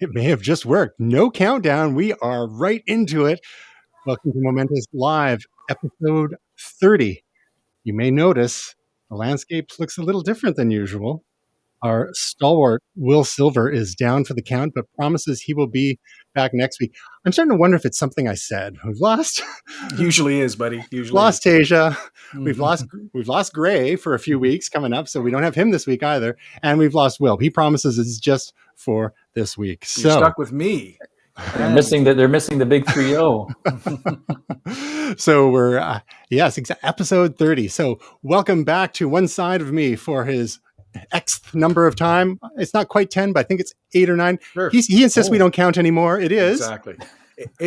It may have just worked. No countdown. We are right into it. Welcome to Momentous Live, episode 30. You may notice the landscape looks a little different than usual. Our stalwart, Will Silver, is down for the count, but promises he will be back next week. I'm starting to wonder if it's something I said. We've lost. Usually is, buddy. Usually lost Tasia. Mm-hmm. We've lost Gray for a few weeks coming up, so we don't have him this week either. And we've lost Will. He promises it's just for this week. You're stuck with me. They're missing the big 3-0. So we're episode 30. So welcome back to one side of me for his Xth number of time. It's not quite 10, but I think it's 8 or 9. Sure. He insists we don't count anymore. It is exactly.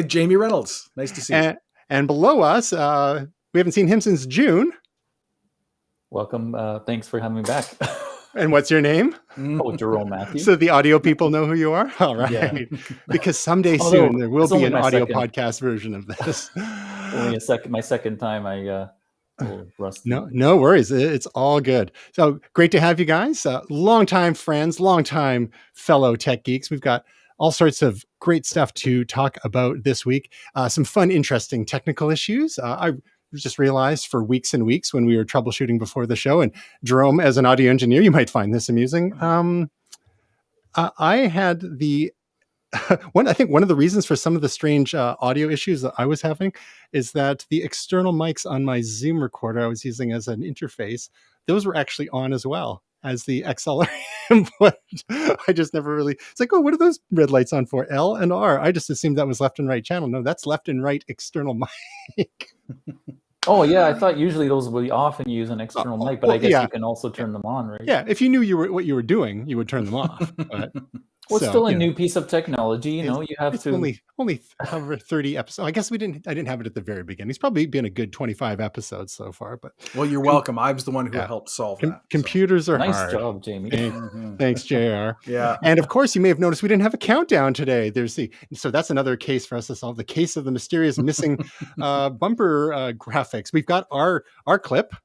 Jamie Reynolds. Nice to see you. And below us, we haven't seen him since June. Welcome. Thanks for having me back. And what's your name? Oh, Jerome Matthew. So the audio people know who you are? All right. Yeah. Because someday soon there will be an audio podcast version of this. Only my second time I rusty. No worries. It's all good. So great to have you guys. Longtime friends, longtime fellow tech geeks. We've got all sorts of great stuff to talk about this week. Some fun, interesting technical issues. I just realized for weeks and weeks when we were troubleshooting before the show, and Jerome, as an audio engineer, you might find this amusing. I had the I think one of the reasons for some of the strange audio issues that I was having is that the external mics on my Zoom recorder I was using as an interface, those were actually on as well as the XLR input. I just never really, it's like, oh, what are those red lights on for? L and R. I just assumed that was left and right channel. No, that's left and right external mic. Oh yeah, I thought usually those would be off and use an external mic, but I guess you can also turn them on, right? Yeah, if you knew what you were doing, you would turn them off. But well, it's still a new piece of technology, you know. You have to only over 30 episodes. I guess I didn't have it at the very beginning. It's probably been a good 25 episodes so far. But well, you're welcome. I was the one who helped solve that. Computers are nice hard. Job, Jamie. Thanks, JR. Yeah. And of course, you may have noticed we didn't have a countdown today. So that's another case for us to solve. The case of the mysterious missing bumper graphics. We've got our clip,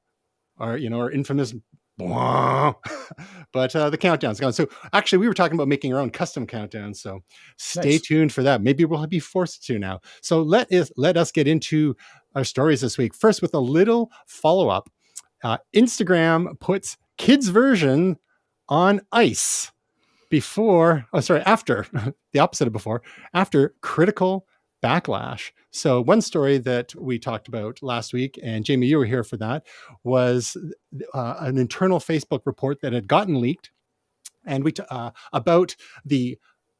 our infamous. But the countdown's gone. So actually, we were talking about making our own custom countdown. So stay tuned for that. Maybe we'll be forced to now. So let us get into our stories this week. First, with a little follow-up. Instagram puts kids' version on ice after the opposite of before, after critical backlash. So one story that we talked about last week, and Jamie, you were here for that, was an internal Facebook report that had gotten leaked, and about the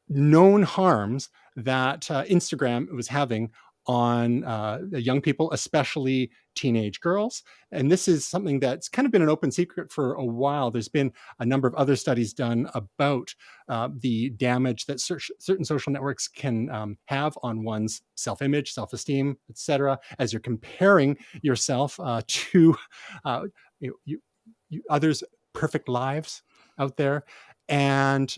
known harms that Instagram was having on young people, especially teenage girls. And this is something that's kind of been an open secret for a while. There's been a number of other studies done about the damage that certain social networks can have on one's self-image, self-esteem, etc., as you're comparing yourself to others' perfect lives out there. And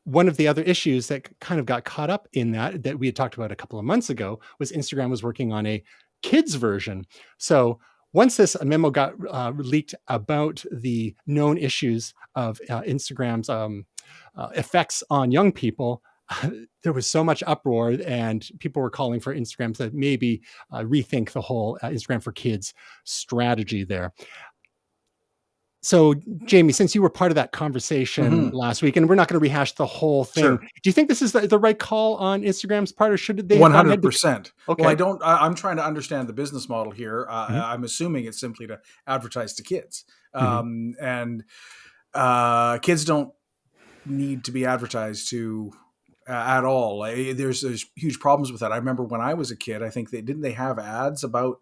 one of the other issues that kind of got caught up in that we had talked about a couple of months ago was Instagram was working on a kids version. So once this memo got leaked about the known issues of Instagram's effects on young people, there was so much uproar, and people were calling for Instagram to maybe rethink the whole Instagram for Kids strategy there. So, Jamie, since you were part of that conversation last week, and we're not going to rehash the whole thing, sure. Do you think this is the right call on Instagram's part, or should they? 100%. Okay. Well, I'm trying to understand the business model here. I'm assuming it's simply to advertise to kids, and kids don't need to be advertised to at all. There's huge problems with that. I remember when I was a kid, I think they have ads about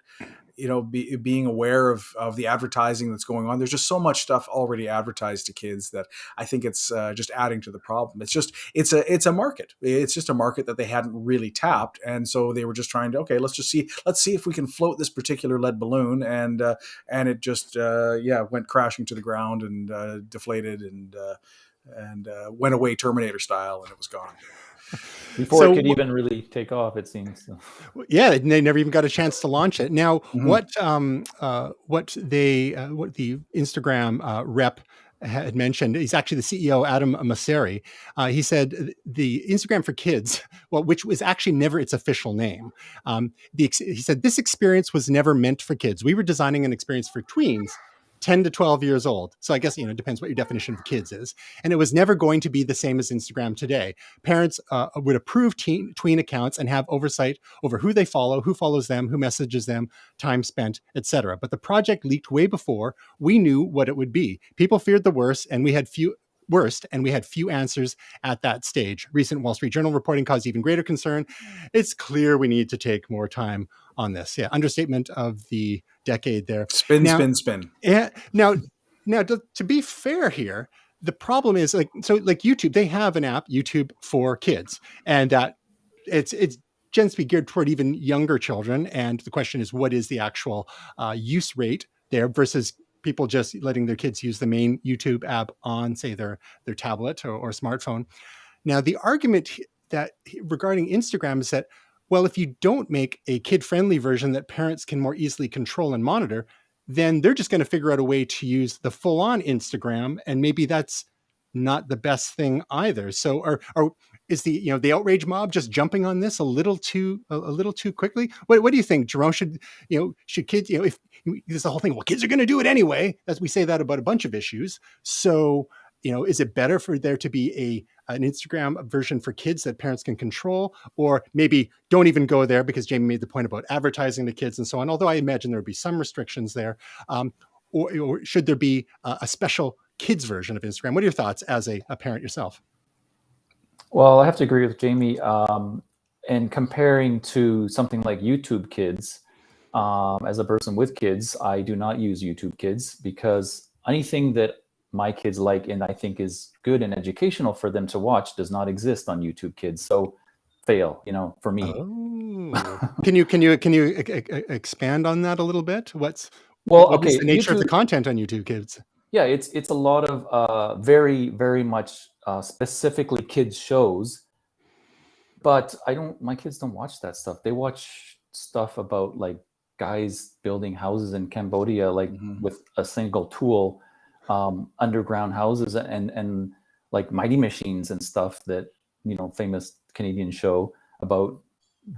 being aware of the advertising that's going on. There's just so much stuff already advertised to kids that I think it's just adding to the problem. It's a market. It's just a market that they hadn't really tapped. And so they were just trying to, let's see if we can float this particular lead balloon. And it just, went crashing to the ground and deflated and went away Terminator style, and it was gone. Before it could even really take off, it seems. So. Yeah, they never even got a chance to launch it. Now, what the Instagram rep had mentioned, he's actually the CEO, Adam Mosseri. He said the Instagram for Kids, well, which was actually never its official name. He said this experience was never meant for kids. We were designing an experience for tweens, 10 to 12 years old. So I guess, it depends what your definition of kids is. And it was never going to be the same as Instagram today. Parents would approve tween accounts and have oversight over who they follow, who follows them, who messages them, time spent, etc. But the project leaked way before we knew what it would be. People feared the worst, and we had few answers at that stage. Recent Wall Street Journal reporting caused even greater concern. It's clear we need to take more time on this. Yeah, understatement of the decade there. Spin. Yeah. Now, to be fair here, the problem is like YouTube, they have an app, YouTube for Kids, and that it's tends to be geared toward even younger children. And the question is, what is the actual use rate there versus people just letting their kids use the main YouTube app on, say, their tablet or smartphone? Now, the argument that regarding Instagram is that, well, if you don't make a kid-friendly version that parents can more easily control and monitor, then they're just going to figure out a way to use the full-on Instagram, and maybe that's not the best thing either. So, is the outrage mob just jumping on this a little too quickly? What do you think, Jerome? Should kids, if there's the whole thing, well, kids are going to do it anyway, as we say that about a bunch of issues. So, is it better for there to be an Instagram version for kids that parents can control, or maybe don't even go there, because Jamie made the point about advertising to kids and so on, although I imagine there would be some restrictions there, or should there be a special kids version of Instagram? What are your thoughts as a parent yourself? Well, I have to agree with Jamie. And comparing to something like YouTube Kids, as a person with kids, I do not use YouTube Kids, because anything that my kids like and I think is good and educational for them to watch does not exist on YouTube Kids. So fail, for me. Oh. Can you expand on that a little bit? What is the nature of the content on YouTube Kids? Yeah, it's a lot of very, very much specifically kids shows, but my kids don't watch that stuff. They watch stuff about like guys building houses in Cambodia, like with a single tool, underground houses and like Mighty Machines and stuff that, famous Canadian show about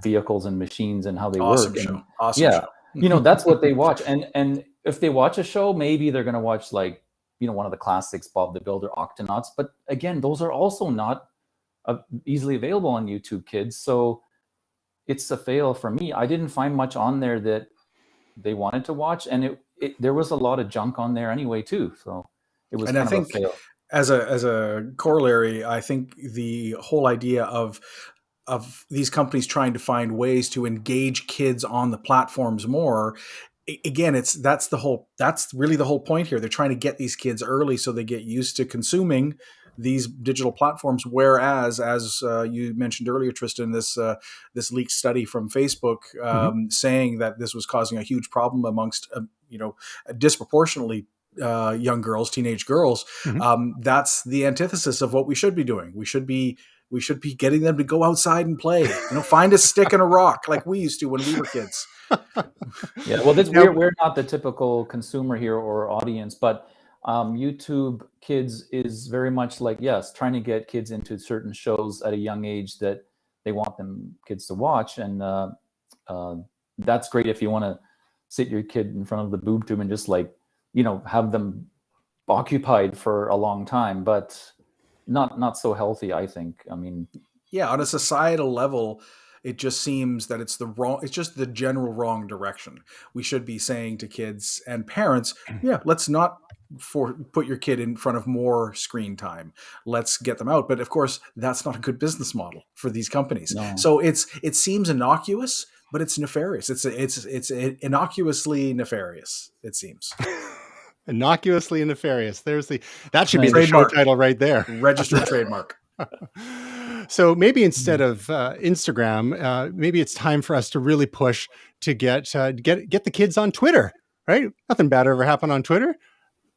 vehicles and machines and how they work. Awesome show. That's what they watch. And if they watch a show, maybe they're going to watch like, one of the classics, Bob the Builder, Octonauts. But again, those are also not easily available on YouTube Kids. So it's a fail for me. I didn't find much on there that they wanted to watch. And there was a lot of junk on there anyway, too. So it was kind of a fail. As a corollary, I think the whole idea of these companies trying to find ways to engage kids on the platforms more, again, that's really the whole point here. They're trying to get these kids early so they get used to consuming these digital platforms. Whereas, as you mentioned earlier, Tristan, this leaked study from Facebook saying that this was causing a huge problem amongst disproportionately young girls, teenage girls. That's the antithesis of what we should be doing. We should be getting them to go outside and play. Find a stick and a rock like we used to when we were kids. Yeah, well, we're not the typical consumer here or audience, but YouTube Kids is very much like, yes, trying to get kids into certain shows at a young age that they want kids to watch, and that's great if you want to sit your kid in front of the boob tube and just have them occupied for a long time, but not so healthy, I think. I mean, yeah, on a societal level, it just seems that it's just the general wrong direction. We should be saying to kids and parents, yeah, let's not put your kid in front of more screen time. Let's get them out. But of course, that's not a good business model for these companies. No. So it seems innocuous, but it's nefarious. It's innocuously nefarious, it seems. Innocuously nefarious. That should be the show title right there. Registered trademark. So maybe instead of Instagram, maybe it's time for us to really push to get the kids on Twitter, right? Nothing bad ever happened on Twitter,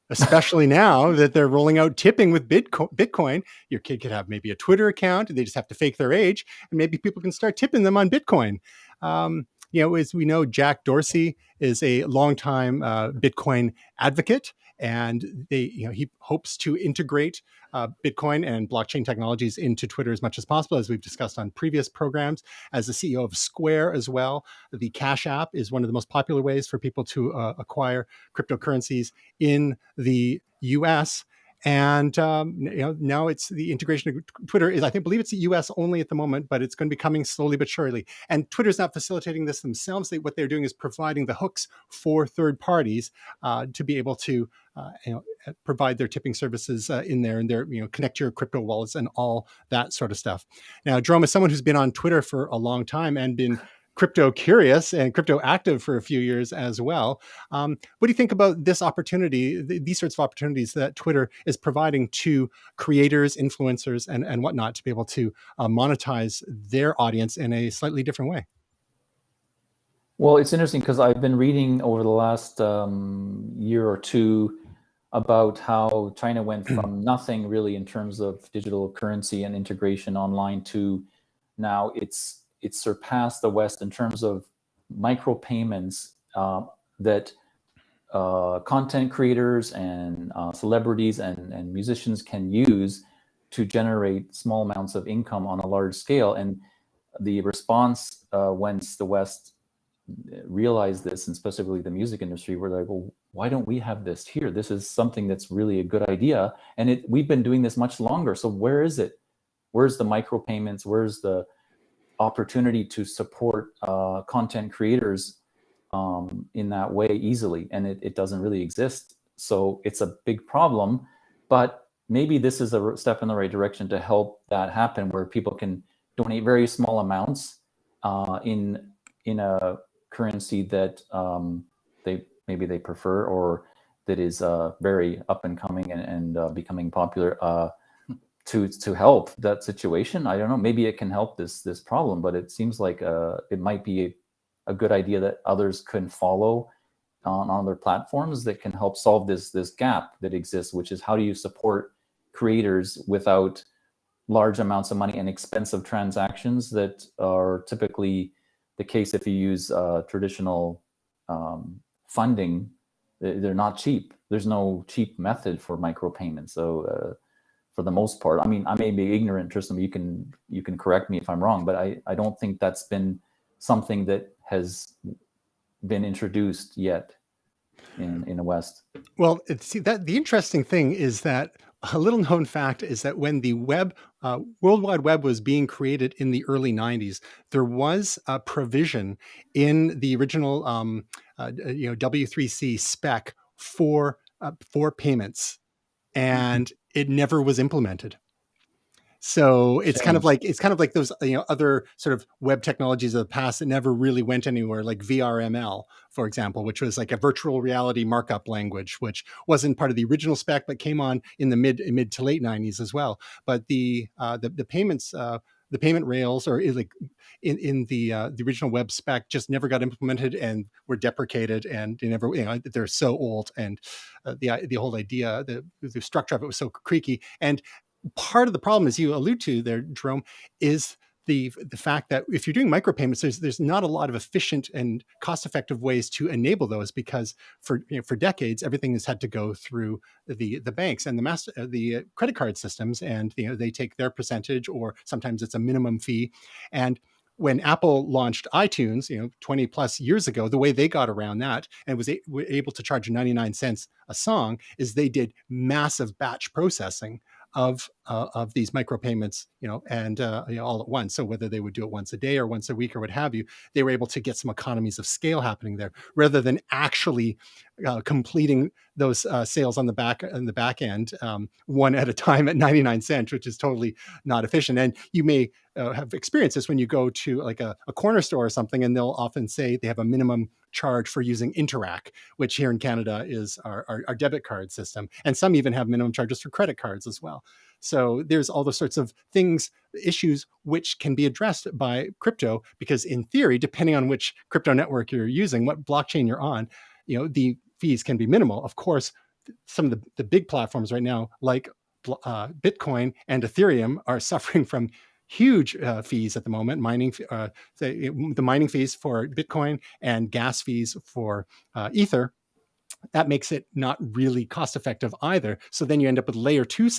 especially now that they're rolling out tipping with Bitcoin. Your kid could have maybe a Twitter account. They just have to fake their age, and maybe people can start tipping them on Bitcoin. As we know, Jack Dorsey is a longtime Bitcoin advocate, and he hopes to integrate Bitcoin and blockchain technologies into Twitter as much as possible, as we've discussed on previous programs. As the CEO of Square as well, the Cash App is one of the most popular ways for people to acquire cryptocurrencies in the US. And now it's the integration of Twitter is, I believe it's the US only at the moment, but it's going to be coming slowly but surely. And Twitter's not facilitating this themselves. What they're doing is providing the hooks for third parties to be able to provide their tipping services in there, and their connect your crypto wallets and all that sort of stuff. Now, Jerome, as someone who's been on Twitter for a long time and been crypto curious and crypto active for a few years as well. What do you think about this opportunity, these sorts of opportunities that Twitter is providing to creators, influencers, and whatnot to be able to monetize their audience in a slightly different way? Well, it's interesting because I've been reading over the last year or two about how China went from nothing really in terms of digital currency and integration online to now it's surpassed the West in terms of micropayments that content creators and celebrities and musicians can use to generate small amounts of income on a large scale. And the response once the West realized this, and specifically the music industry, were like, well, why don't we have this here? This is something that's really a good idea. And we've been doing this much longer. So where is it? Where's the micropayments? Where's the opportunity to support content creators in that way easily? And it doesn't really exist. So it's a big problem, but maybe this is a step in the right direction to help that happen, where people can donate very small amounts in a currency that they prefer, or that is very up and coming and becoming popular, to help that situation. I don't know, maybe it can help this problem, but it seems like it might be a good idea that others can follow on other platforms that can help solve this gap that exists, which is, how do you support creators without large amounts of money and expensive transactions that are typically the case if you use traditional funding. They're not cheap. There's no cheap method for micropayments. So for the most part, I mean, I may be ignorant, Tristan, you can correct me if I'm wrong, but I don't think that's been something that has been introduced yet in the West. Well, the interesting thing is that a little known fact is that when the World Wide Web was being created in the early 90s, there was a provision in the original W3C spec for payments, and it never was implemented. So it's kind of like those other sort of web technologies of the past that never really went anywhere, like VRML, for example, which was like a virtual reality markup language, which wasn't part of the original spec, but came on in the mid to late 90s as well. But the payments, the payment rails, or like in the original web spec, just never got implemented and were deprecated, and they're so old, and the whole idea, the structure of it was so creaky. And part of the problem, as you allude to there, Jerome, is the fact that if you're doing micropayments, there's not a lot of efficient and cost-effective ways to enable those, because for decades everything has had to go through the banks and the credit card systems, and they take their percentage, or sometimes it's a minimum fee. And when Apple launched iTunes, 20 plus years ago, the way they got around that and were able to charge 99 cents a song is they did massive batch processing of these micropayments, and all at once. So whether they would do it once a day or once a week or what have you, they were able to get some economies of scale happening there, rather than actually completing those sales on the back end, one at a time at 99 cents, which is totally not efficient. And you may have experienced this when you go to like a corner store or something, and they'll often say they have a minimum charge for using Interac, which here in Canada is our debit card system. And some even have minimum charges for credit cards as well. So there's all those sorts of issues which can be addressed by crypto, because in theory, depending on which crypto network you're using, what blockchain you're on, the fees can be minimal. Of course, some of the big platforms right now, like Bitcoin and Ethereum, are suffering from huge fees at the moment. The mining fees for Bitcoin and gas fees for Ether that makes it not really cost effective either. So then you end up with layer 2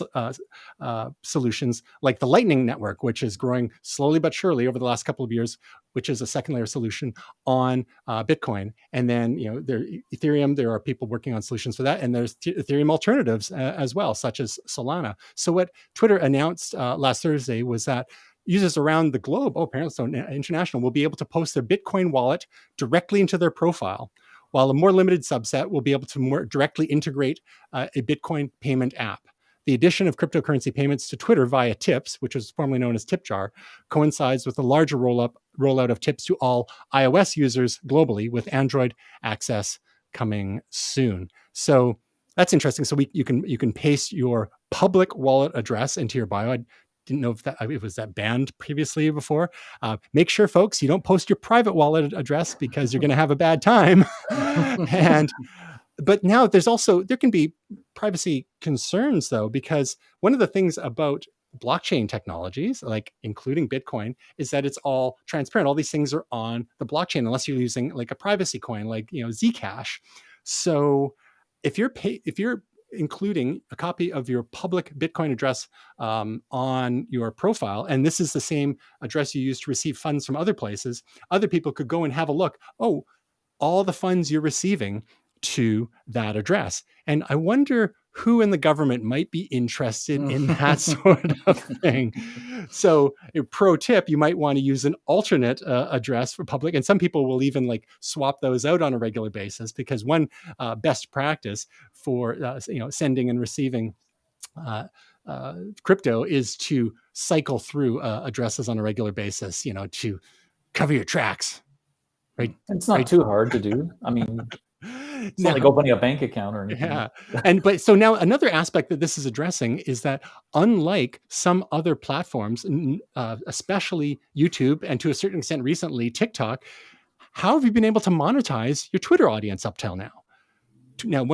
solutions like the Lightning Network, which is growing slowly but surely over the last couple of years, which is a second layer solution on Bitcoin. And then, Ethereum, there are people working on solutions for that. And there's Ethereum alternatives as well, such as Solana. So what Twitter announced last Thursday was that users around the globe, apparently so international, will be able to post their Bitcoin wallet directly into their profile, while a more limited subset will be able to more directly integrate a Bitcoin payment app. The addition of cryptocurrency payments to Twitter via Tips, which was formerly known as TipJar, coincides with a larger rollout of Tips to all iOS users globally, with Android access coming soon. So that's interesting. So you can paste your public wallet address into your bio. I didn't know if it was that banned previously before. Make sure, folks, you don't post your private wallet address because you're going to have a bad time. But now there can be privacy concerns, though, because one of the things about blockchain technologies, like including Bitcoin, is that it's all transparent. All these things are on the blockchain, unless you're using like a privacy coin, like Zcash. So if you're including a copy of your public Bitcoin address on your profile, and this is the same address you use to receive funds from other places, other people could go and have a look. Oh, all the funds you're receiving to that address. And I wonder who in the government might be interested in that sort of thing. So, pro tip, you might want to use an alternate address for public. And some people will even like swap those out on a regular basis, because one best practice for sending and receiving crypto is to cycle through addresses on a regular basis, to cover your tracks. Right? It's not too hard to do. I mean, it's not like opening a bank account or anything. Yeah. So now another aspect that this is addressing is that, unlike some other platforms, especially YouTube, and to a certain extent recently TikTok, how have you been able to monetize your Twitter audience up till now? Now,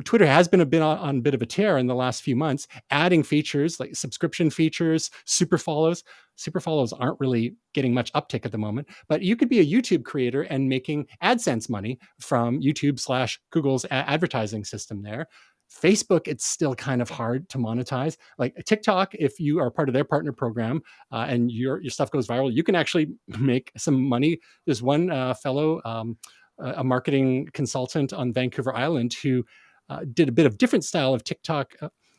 Twitter has been on a bit of a tear in the last few months, adding features like subscription features, super follows. Super follows aren't really getting much uptick at the moment, but you could be a YouTube creator and making AdSense money from YouTube/Google's advertising system there. Facebook, it's still kind of hard to monetize. Like TikTok, if you are part of their partner program and your stuff goes viral, you can actually make some money. There's one fellow, a marketing consultant on Vancouver Island, who did a bit of different style of TikTok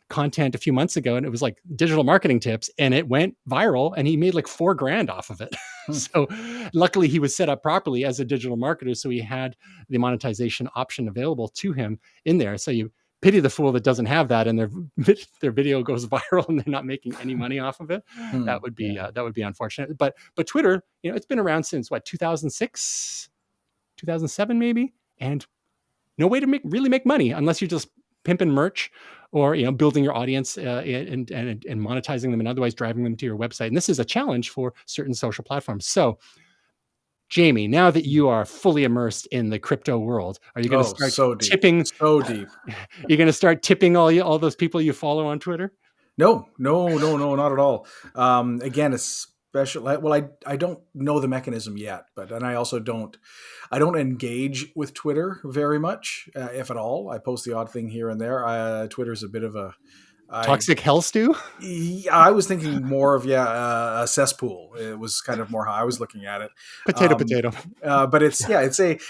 content a few months ago, and it was like digital marketing tips, and it went viral, and he made like $4,000 off of it. So luckily he was set up properly as a digital marketer, so he had the monetization option available to him in there. So you pity the fool that doesn't have that, and their video goes viral and they're not making any money off of it. That would be unfortunate. But Twitter, it's been around since 2006, 2007 maybe, and no way to really make money unless you're just pimping merch or building your audience and monetizing them, and otherwise driving them to your website. And this is a challenge for certain social platforms. So, Jamie, now that you are fully immersed in the crypto world, are you going to start tipping? So deep. You're going to start tipping all those people you follow on Twitter? No, not at all. Again, especially, well, I don't know the mechanism yet, and I also don't engage with Twitter very much, if at all. I post the odd thing here and there. Twitter's a bit of a toxic hell stew. I was thinking more of a cesspool. It was kind of more how I was looking at it. Potato. But it's the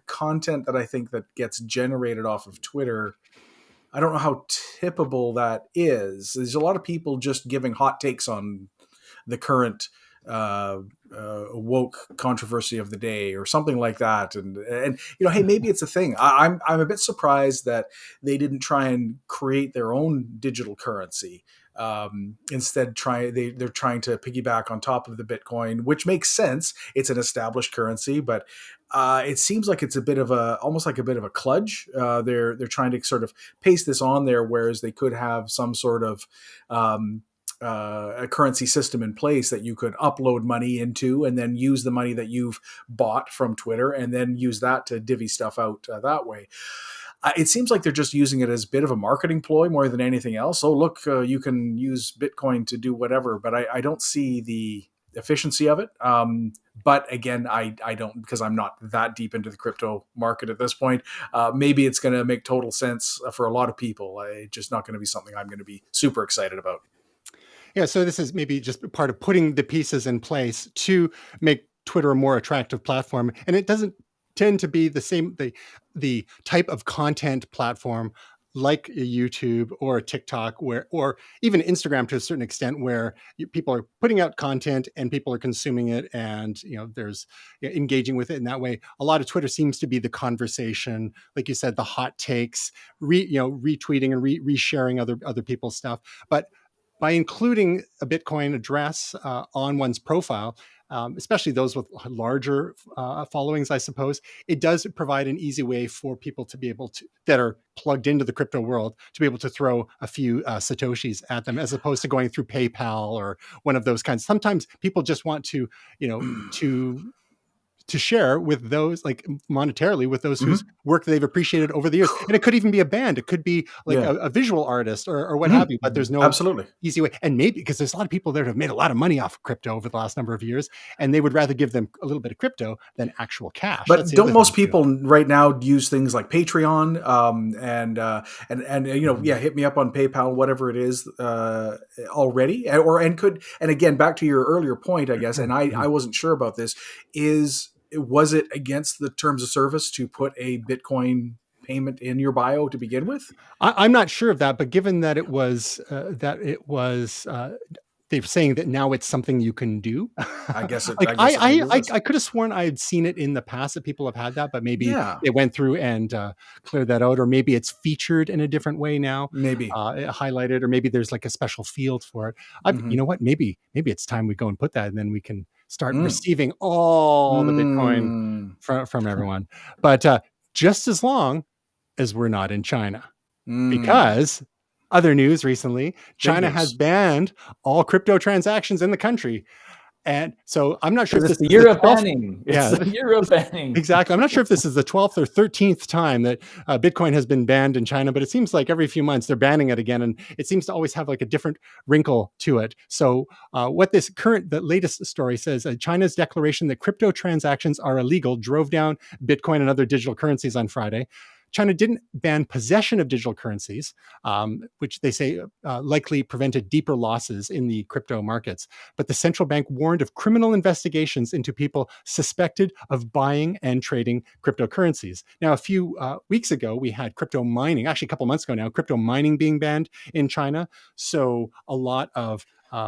content that I think that gets generated off of Twitter. I don't know how tippable that is. There's a lot of people just giving hot takes on the current woke controversy of the day or something like that. And hey, maybe it's a thing. I'm a bit surprised that they didn't try and create their own digital currency. Instead, they're trying to piggyback on top of the Bitcoin, which makes sense. It's an established currency, but it seems like it's almost like a bit of a kludge. They're trying to sort of paste this on there, whereas they could have some sort of a currency system in place that you could upload money into, and then use the money that you've bought from Twitter, and then use that to divvy stuff out that way. It seems like they're just using it as a bit of a marketing ploy more than anything else. Oh, look, you can use Bitcoin to do whatever, but I don't see efficiency of it. But again, I don't, because I'm not that deep into the crypto market at this point. Maybe it's going to make total sense for a lot of people. It's just not going to be something I'm going to be super excited about. Yeah, so this is maybe just part of putting the pieces in place to make Twitter a more attractive platform, and it doesn't tend to be the type of content platform like a YouTube or a TikTok, or even Instagram to a certain extent, where people are putting out content and people are consuming it, and there's engaging with it in that way. A lot of Twitter seems to be the conversation, like you said, the hot takes, retweeting and resharing other people's stuff, but by including a Bitcoin address on one's profile, especially those with larger followings, I suppose, it does provide an easy way for people to be able to, that are plugged into the crypto world, to be able to throw a few Satoshis at them, as opposed to going through PayPal or one of those kinds. Sometimes people just want to, to share with those, like monetarily, with those whose work they've appreciated over the years. And it could even be a band. It could be like a visual artist or what have you, but there's no absolutely easy way. And maybe because there's a lot of people there who have made a lot of money off of crypto over the last number of years, and they would rather give them a little bit of crypto than actual cash. But don't most people right now use things like Patreon hit me up on PayPal, whatever it is, already, and again, back to your earlier point, I guess, and I wasn't sure about this, was it against the terms of service to put a Bitcoin payment in your bio to begin with? I'm not sure of that, but given that it was they're saying that now it's something you can do. I guess I could have sworn I had seen it in the past that people have had that, but maybe it went through and cleared that out, or maybe it's featured in a different way now. Maybe highlighted, or maybe there's like a special field for it. You know what? Maybe it's time we go and put that, and then we can start receiving all the Bitcoin from everyone. But just as long as we're not in China, because other news recently, China has banned all crypto transactions in the country. And so I'm not sure if this is the year of banning. It's the year of banning. Exactly. I'm not sure if this is the 12th or 13th time that Bitcoin has been banned in China, but it seems like every few months they're banning it again. And it seems to always have like a different wrinkle to it. So what the latest story says, China's declaration that crypto transactions are illegal drove down Bitcoin and other digital currencies on Friday. China didn't ban possession of digital currencies, which they say likely prevented deeper losses in the crypto markets. But the central bank warned of criminal investigations into people suspected of buying and trading cryptocurrencies. Now, a few weeks ago, we had crypto mining, actually a couple months ago now, crypto mining being banned in China. So a lot of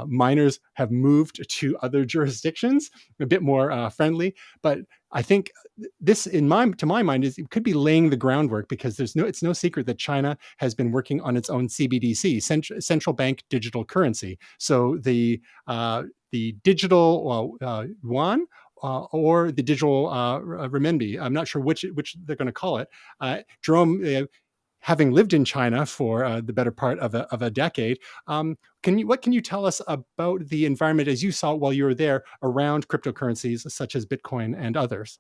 miners have moved to other jurisdictions, a bit more friendly. But I think this, to my mind, it could be laying the groundwork, because it's no secret that China has been working on its own CBDC, central bank digital currency. So the digital yuan or the digital renminbi, I'm not sure which they're going to call it. Jerome, having lived in China for the better part of a decade, what can you tell us about the environment as you saw it while you were there around cryptocurrencies such as Bitcoin and others?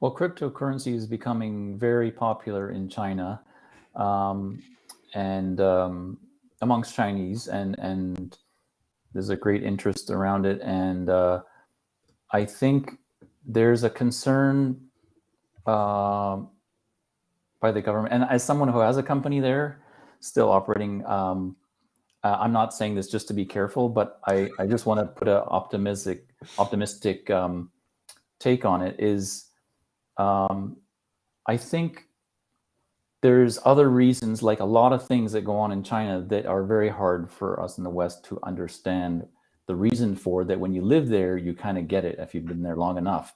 Well, cryptocurrency is becoming very popular in China, and amongst Chinese, and there's a great interest around it. And I think there's a concern by the government. And as someone who has a company there still operating, I'm not saying this just to be careful, but I just want to put an optimistic take on it, is I think there's other reasons, like a lot of things that go on in China that are very hard for us in the West to understand the reason for, that when you live there, you kind of get it if you've been there long enough.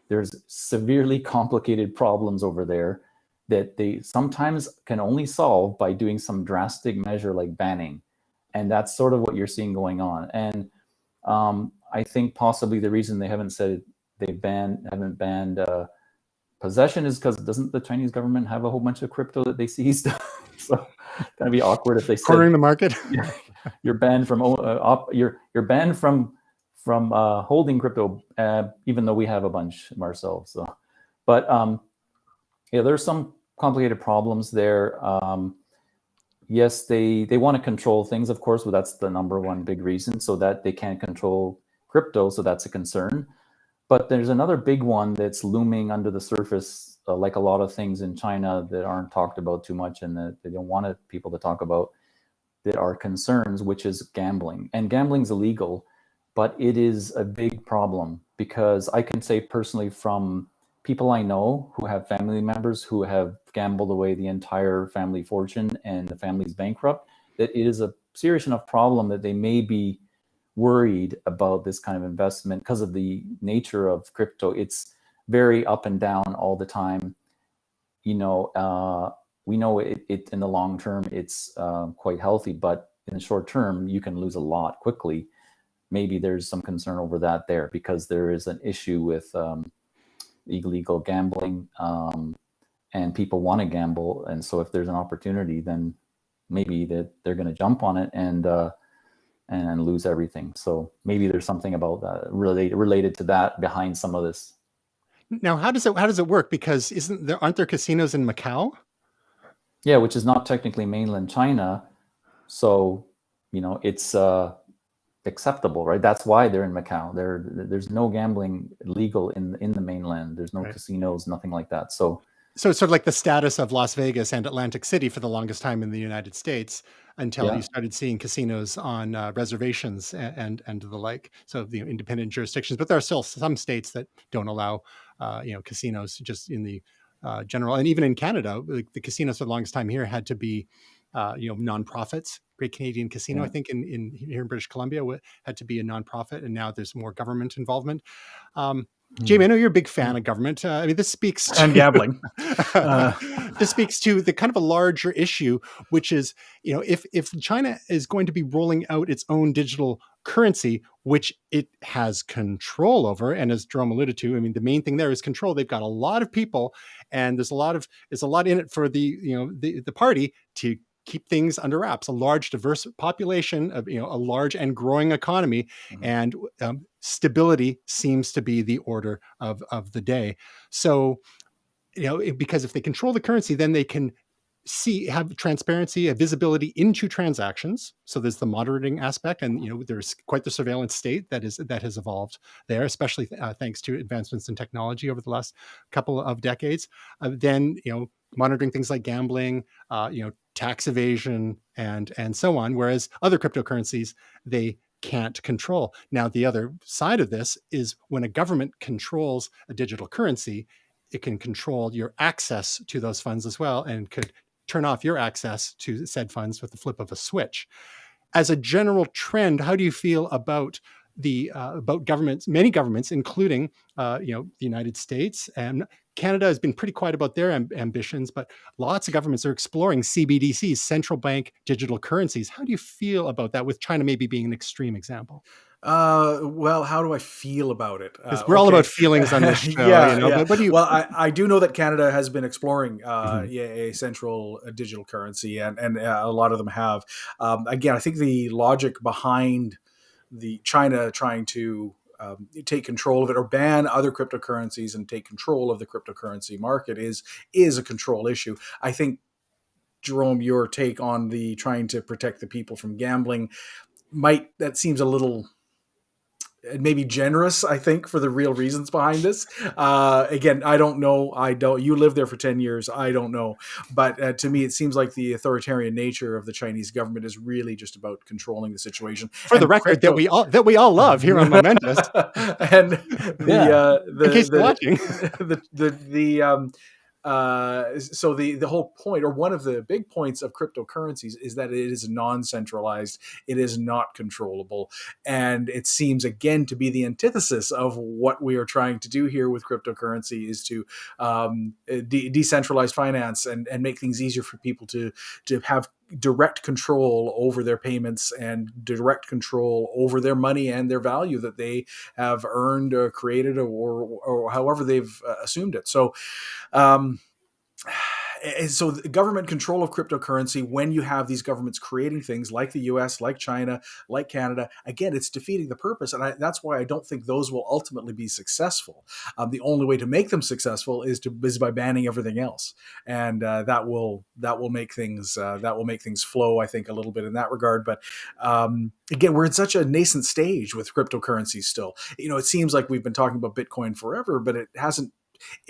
There's severely complicated problems over there that they sometimes can only solve by doing some drastic measure like banning. And that's sort of what you're seeing going on. And I think possibly the reason they haven't banned possession is because doesn't the Chinese government have a whole bunch of crypto that they seized? So it's gonna be awkward if they said cornering the market. You're banned from you're banned from holding crypto, even though we have a bunch ourselves. So, but there's some complicated problems there. Yes, they want to control things, of course, but that's the number one big reason, so that they can't control crypto, so that's a concern. But there's another big one that's looming under the surface, like a lot of things in China that aren't talked about too much and that they don't want people to talk about, that are concerns, which is gambling. And gambling's illegal, but it is a big problem, because I can say personally from people I know who have family members who have gambled away the entire family fortune and the family's bankrupt, that it is a serious enough problem that they may be worried about this kind of investment because of the nature of crypto. It's very up and down all the time. We know it in the long term, it's quite healthy, but in the short term, you can lose a lot quickly. Maybe there's some concern over that there, because there is an issue with illegal gambling, and people want to gamble. And so if there's an opportunity, then maybe that they're going to jump on it and lose everything. So maybe there's something about that related to that behind some of this. Now, how does it work? Because aren't there casinos in Macau? Yeah, which is not technically mainland China. So, it's acceptable, right? That's why they're in Macau. There's no gambling legal in the mainland. There's no casinos, nothing like that. So it's sort of like the status of Las Vegas and Atlantic City for the longest time in the United States, until you started seeing casinos on reservations and the like. So the independent jurisdictions, but there are still some states that don't allow casinos just in the general. And even in Canada, the casinos for the longest time here had to be nonprofits. Great Canadian Casino, I think in here in British Columbia, had to be a nonprofit, and now there's more government involvement. Jamie, I know you're a big fan of government. I mean, this speaks to and gambling. This speaks to the kind of a larger issue, which is, if China is going to be rolling out its own digital currency, which it has control over, and as Jerome alluded to, I mean, the main thing there is control. They've got a lot of people, and there's a lot in it for the party to keep things under wraps. A large, diverse population of a large and growing economy, and stability seems to be the order of the day. So, because if they control the currency, then they can have transparency, a visibility into transactions. So there's the monitoring aspect, and there's quite the surveillance state that has evolved there, especially thanks to advancements in technology over the last couple of decades. Then monitoring things like gambling, tax evasion, and so on. Whereas other cryptocurrencies, they can't control. Now, the other side of this is when a government controls a digital currency, it can control your access to those funds as well, and could turn off your access to said funds with the flip of a switch. As a general trend, how do you feel about about governments, many governments, including the United States? And Canada has been pretty quiet about their ambitions, but lots of governments are exploring CBDCs, central bank digital currencies. How do you feel about that, with China maybe being an extreme example? Well, how do I feel about it? Because we're all about feelings on this show. But Well, I do know that Canada has been exploring a central digital currency, and a lot of them have. Again, I think the logic behind the China trying to take control of it or ban other cryptocurrencies and take control of the cryptocurrency market is a control issue. I think, Jerome, your take on the trying to protect the people from gambling that seems a little maybe generous, I think, for the real reasons behind this. Again, I don't know. You lived there for 10 years. I don't know. But to me, it seems like the authoritarian nature of the Chinese government is really just about controlling the situation. For the record, that we all love here on Momentous. And in case you're watching. So the whole point, or one of the big points of cryptocurrencies, is that it is non-centralized, it is not controllable, and it seems again to be the antithesis of what we are trying to do here with cryptocurrency, is to decentralize finance and make things easier for people to have direct control over their payments and direct control over their money and their value that they have earned or created or however they've assumed it. So And so the government control of cryptocurrency, when you have these governments creating things like the US, like China, like Canada, again, it's defeating the purpose. And that's why I don't think those will ultimately be successful. The only way to make them successful is by banning everything else. And that will make things flow, I think, a little bit in that regard. But again, we're in such a nascent stage with cryptocurrencies still. It seems like we've been talking about Bitcoin forever, but it hasn't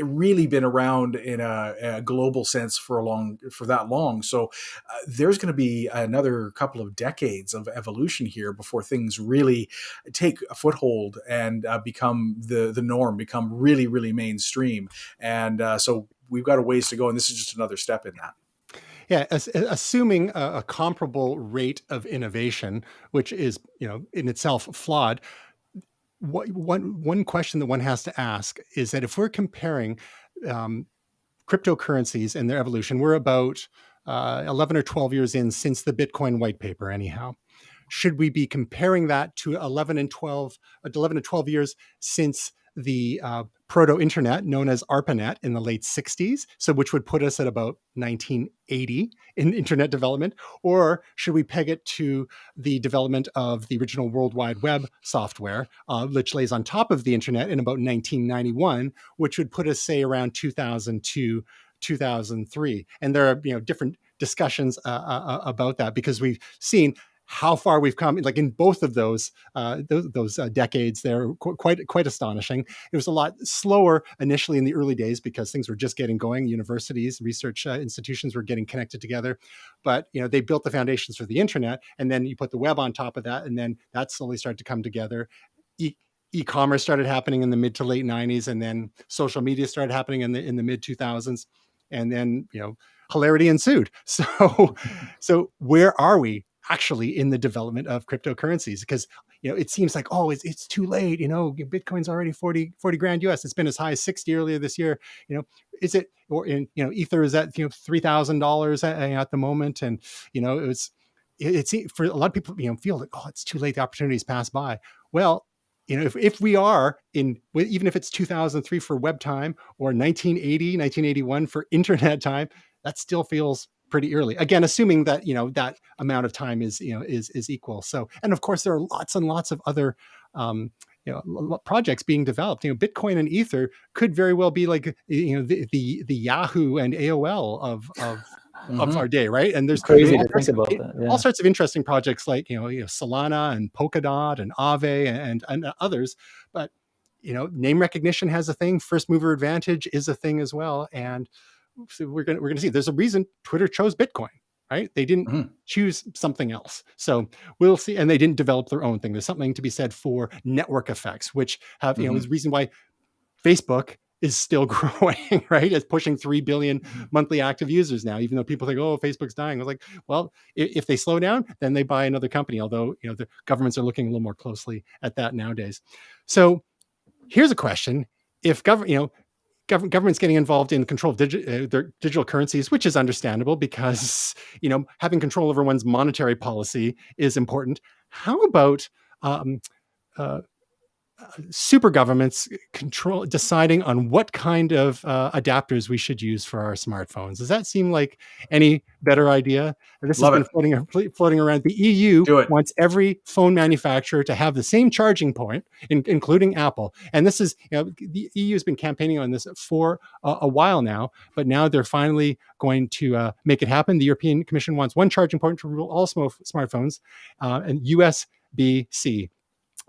really been around in a global sense for that long. So there's going to be another couple of decades of evolution here before things really take a foothold and become the norm, become really, really mainstream. And so we've got a ways to go, and this is just another step in that. Yeah, assuming a comparable rate of innovation, which is, in itself flawed. One question that one has to ask is that if we're comparing cryptocurrencies and their evolution, we're about 11 or 12 years in since the Bitcoin white paper, anyhow. Should we be comparing that to 11 to 12 years since the proto-internet known as ARPANET in the late 60s, so which would put us at about 1980 in internet development? Or should we peg it to the development of the original World Wide Web software, which lays on top of the internet in about 1991, which would put us, say, around 2002, 2003? And there are different discussions about that, because we've seen how far we've come, like in both of those decades. They're quite astonishing. It was a lot slower initially in the early days because things were just getting going. Universities, research institutions were getting connected together, but they built the foundations for the internet, and then you put the web on top of that, and then that slowly started to come together. E-commerce started happening in the mid to late 90s, and then social media started happening in the mid 2000s, and then hilarity ensued. So where are we actually in the development of cryptocurrencies? Because it seems like, it's too late. Bitcoin's already 40 grand US. It's been as high as 60 earlier this year. Is it? Or Ether is at $3,000 at the moment, and it's for a lot of people feel like, it's too late. The opportunities pass by. Well, if we are even if it's 2003 for web time or 1981 for internet time, that still feels pretty early. Again, assuming that that amount of time is equal. So, and of course, there are lots and lots of other projects being developed. Bitcoin and Ether could very well be like the Yahoo and AOL of our day, right? And there's crazy to think about that. Yeah. All sorts of interesting projects like Solana and Polkadot and Aave and others. But name recognition has a thing. First mover advantage is a thing as well. And so we're going to see. There's a reason Twitter chose Bitcoin, right? They didn't choose something else. So we'll see. And they didn't develop their own thing. There's something to be said for network effects, which have is the reason why Facebook is still growing, right? It's pushing 3 billion monthly active users now, even though people think, Facebook's dying. I was like, well, if they slow down, then they buy another company. Although the governments are looking a little more closely at that nowadays. So here's a question: if government's getting involved in control of their digital currencies, which is understandable because having control over one's monetary policy is important. How about super governments deciding on what kind of adapters we should use for our smartphones? Does that seem like any better idea? This has been floating around. The EU wants every phone manufacturer to have the same charging point, including Apple. And this is, the EU has been campaigning on this for a while now, but now they're finally going to make it happen. The European Commission wants one charging point for all smartphones, and USB-C.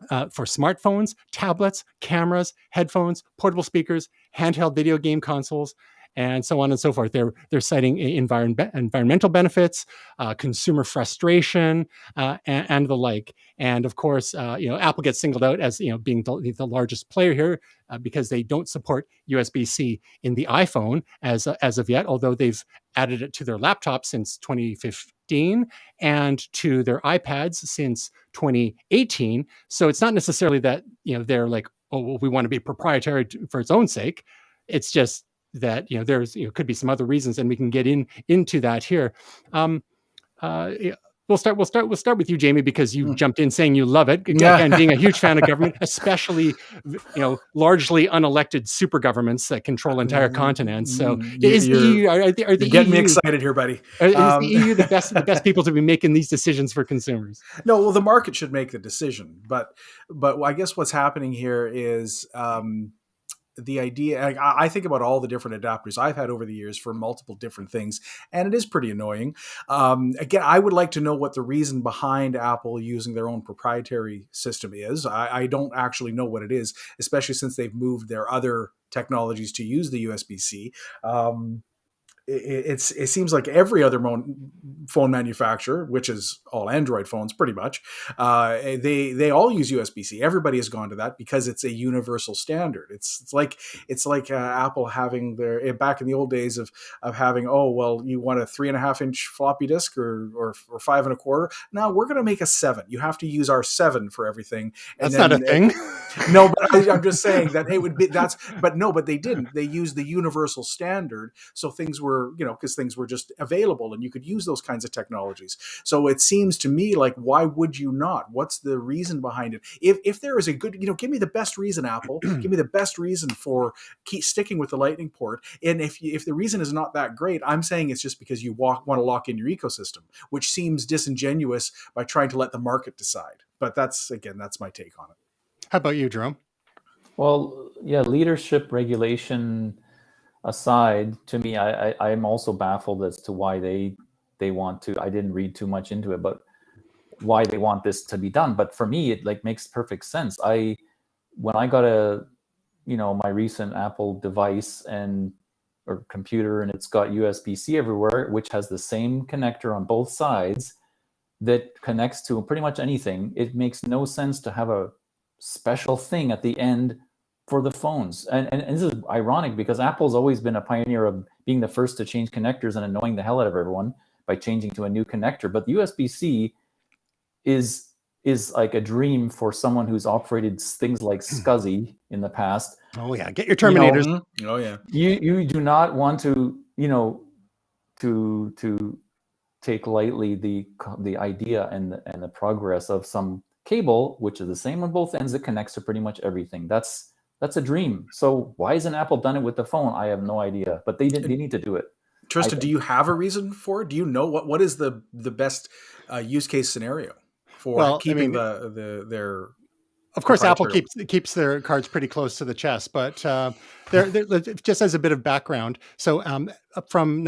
For smartphones, tablets, cameras, headphones, portable speakers, handheld video game consoles, and so on and so forth. They're citing environmental benefits, consumer frustration, and the like. And of course, Apple gets singled out as being the largest player here because they don't support USB-C in the iPhone as of yet, although they've added it to their laptops since 2015 and to their iPads since 2018. So it's not necessarily that they're like, we want to be proprietary for its own sake. It's just that there's could be some other reasons, and we can get into that here. We'll we'll start with you, Jamie, because you jumped in saying you love it. Yeah. Again, being a huge fan of government, especially largely unelected super governments that control entire continents. So is the EU? Are the getting EU, me excited here, buddy? Is the EU the best people to be making these decisions for consumers? No, well, the market should make the decision, but I guess what's happening here is the idea. I think about all the different adapters I've had over the years for multiple different things, and it is pretty annoying. Again, I would like to know what the reason behind Apple using their own proprietary system is. I don't actually know what it is, especially since they've moved their other technologies to use the USB-C. It seems like every other phone manufacturer, which is all Android phones pretty much, they all use USB-C. Everybody has gone to that because it's a universal standard. It's like Apple having their, back in the old days of having, you want a 3.5-inch floppy disk or 5 1/4. Now we're going to make a 7. You have to use our 7 for everything. And that's not a thing. No, but I'm just saying that it would be but they didn't. They used the universal standard, so things were, because things were just available and you could use those kinds of technologies. So it seems to me like, why would you not? What's the reason behind it? If there is a good, give me the best reason, Apple. Give me the best reason for keep sticking with the Lightning port. And if the reason is not that great, I'm saying it's just because you want to lock in your ecosystem, which seems disingenuous by trying to let the market decide. But that's my take on it. How about you, Jerome? Well, yeah, leadership regulation aside, to me, I'm also baffled as to why they want to. I didn't read too much into it, but why they want this to be done. But for me, it makes perfect sense. When I got my recent Apple device or computer, and it's got USB-C everywhere, which has the same connector on both sides that connects to pretty much anything. It makes no sense to have a special thing at the end for the phones. And this is ironic because Apple's always been a pioneer of being the first to change connectors and annoying the hell out of everyone by changing to a new connector. But USB-C is like a dream for someone who's operated things like SCSI in the past. Oh yeah, get your Terminators. Oh yeah. You do not want to to take lightly the idea and the progress of some cable, which is the same on both ends, that connects to pretty much everything. That's a dream. So why hasn't Apple done it with the phone? I have no idea, but they need to do it. Tristan, do you have a reason for it? Do you know what is the best use case scenario for keeping their? Of course, Apple keeps their cards pretty close to the chest, but they're just as a bit of background. So from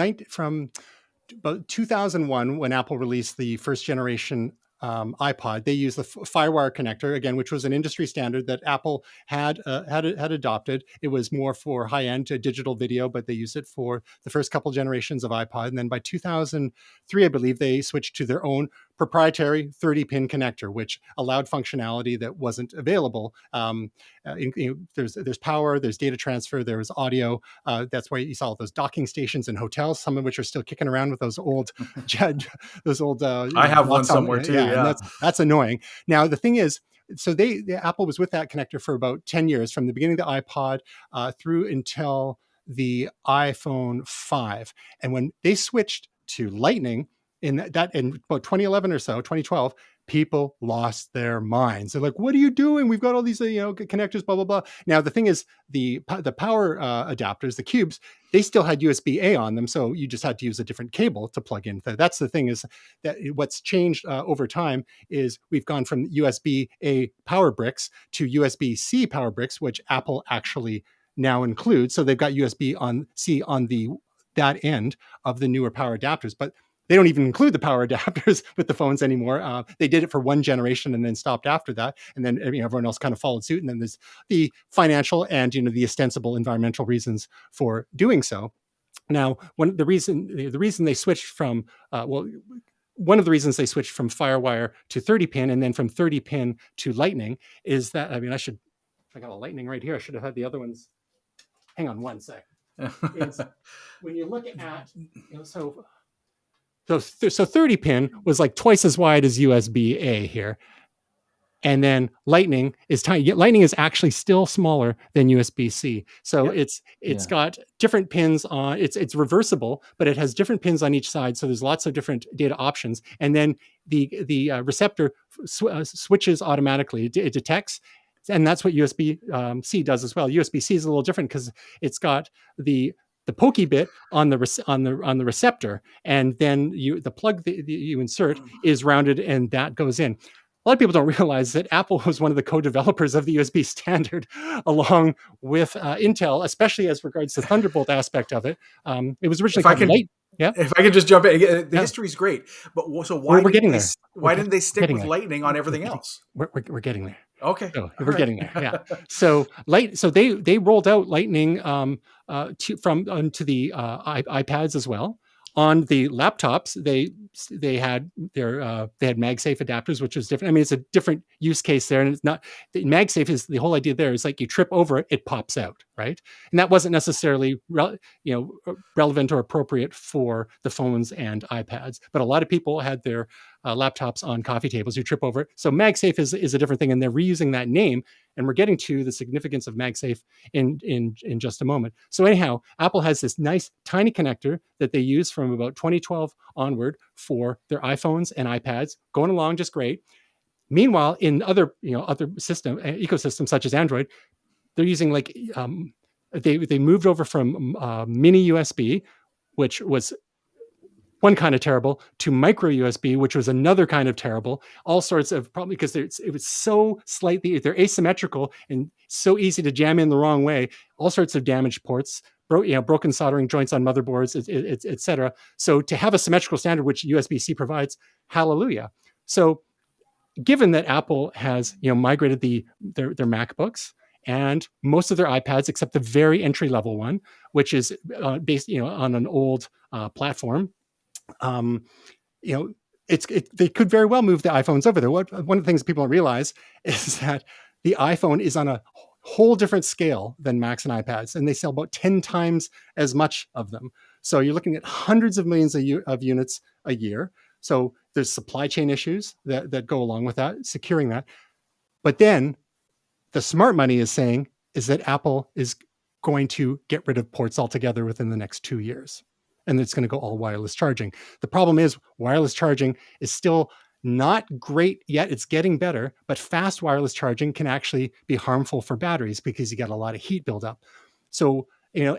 about 2001, when Apple released the first generation iPod, they used the Firewire connector, again, which was an industry standard that Apple had adopted. It was more for high-end digital video, but they used it for the first couple generations of iPod. And then by 2003, I believe, they switched to their own proprietary 30-pin connector, which allowed functionality that wasn't available. There's power, there's data transfer, there's audio. That's why you saw those docking stations in hotels, some of which are still kicking around with those old I have one somewhere too. Yeah. And that's annoying. Now the thing is, so Apple was with that connector for about 10 years, from the beginning of the iPod through until the iPhone 5. And when they switched to Lightning in about 2011 or so, 2012, people lost their minds. They're like, what are you doing? We've got all these connectors, blah, blah, blah. Now, the thing is, the power adapters, the cubes, they still had USB-A on them. So you just had to use a different cable to plug in. That's the thing, is that what's changed over time is we've gone from USB-A power bricks to USB-C power bricks, which Apple actually now includes. So they've got USB-C on that end of the newer power adapters. But they don't even include the power adapters with the phones anymore. They did it for one generation and then stopped after that. And then everyone else kind of followed suit. And then there's the financial and the ostensible environmental reasons for doing so. Now, the reason they switched from one of the reasons they switched from Firewire to 30-pin and then from 30-pin to Lightning is that, I got a Lightning right here. I should have had the other ones. Hang on one sec. When you look at, So 30-pin was like twice as wide as USB-A here. And then Lightning is tiny. Lightning is actually still smaller than USB-C. So it's got different pins on. It's reversible, but it has different pins on each side. So there's lots of different data options. And then the receptor switches automatically. It detects, and that's what USB-C does as well. USB-C is a little different because it's got the pokey bit on the receptor, and then the plug that you insert is rounded, and that goes in. A lot of people don't realize that Apple was one of the co-developers of the USB standard, along with Intel, especially as regards to the Thunderbolt aspect of it. It was originally called Light. Yeah. If I could just jump in, the history is great, but so why didn't they stick with Lightning on everything else? We're getting there. Okay, so we're getting there. Yeah. So they rolled out Lightning to the iPads as well. On the laptops, they had MagSafe adapters, which was different. I mean, it's a different use case there, and it's not. MagSafe is the whole idea. There is like you trip over it, it pops out, right? And that wasn't necessarily relevant or appropriate for the phones and iPads, but a lot of people had their laptops on coffee tables. You trip over it, so MagSafe is a different thing, and they're reusing that name. And we're getting to the significance of MagSafe in just a moment. So anyhow, Apple has this nice tiny connector that they use from about 2012 onward for their iPhones and iPads, going along just great. Meanwhile, in other ecosystems such as Android, they're using they moved over from mini USB, which was one kind of terrible, to micro USB, which was another kind of terrible. All sorts of, probably because it was so slightly, they're asymmetrical and so easy to jam in the wrong way. All sorts of damaged ports, broken soldering joints on motherboards, etc. So to have a symmetrical standard, which USB-C provides, hallelujah. So given that Apple has migrated their MacBooks and most of their iPads, except the very entry level one, which is based on an old platform. They could very well move the iPhones over there. One of the things people don't realize is that the iPhone is on a whole different scale than Macs and iPads, and they sell about 10 times as much of them. So you're looking at hundreds of millions of units a year. So there's supply chain issues that go along with that, securing that. But then the smart money is saying is that Apple is going to get rid of ports altogether within the next 2 years. And it's going to go all wireless charging. The problem is wireless charging is still not great yet. It's getting better, but fast wireless charging can actually be harmful for batteries because you get a lot of heat buildup. So,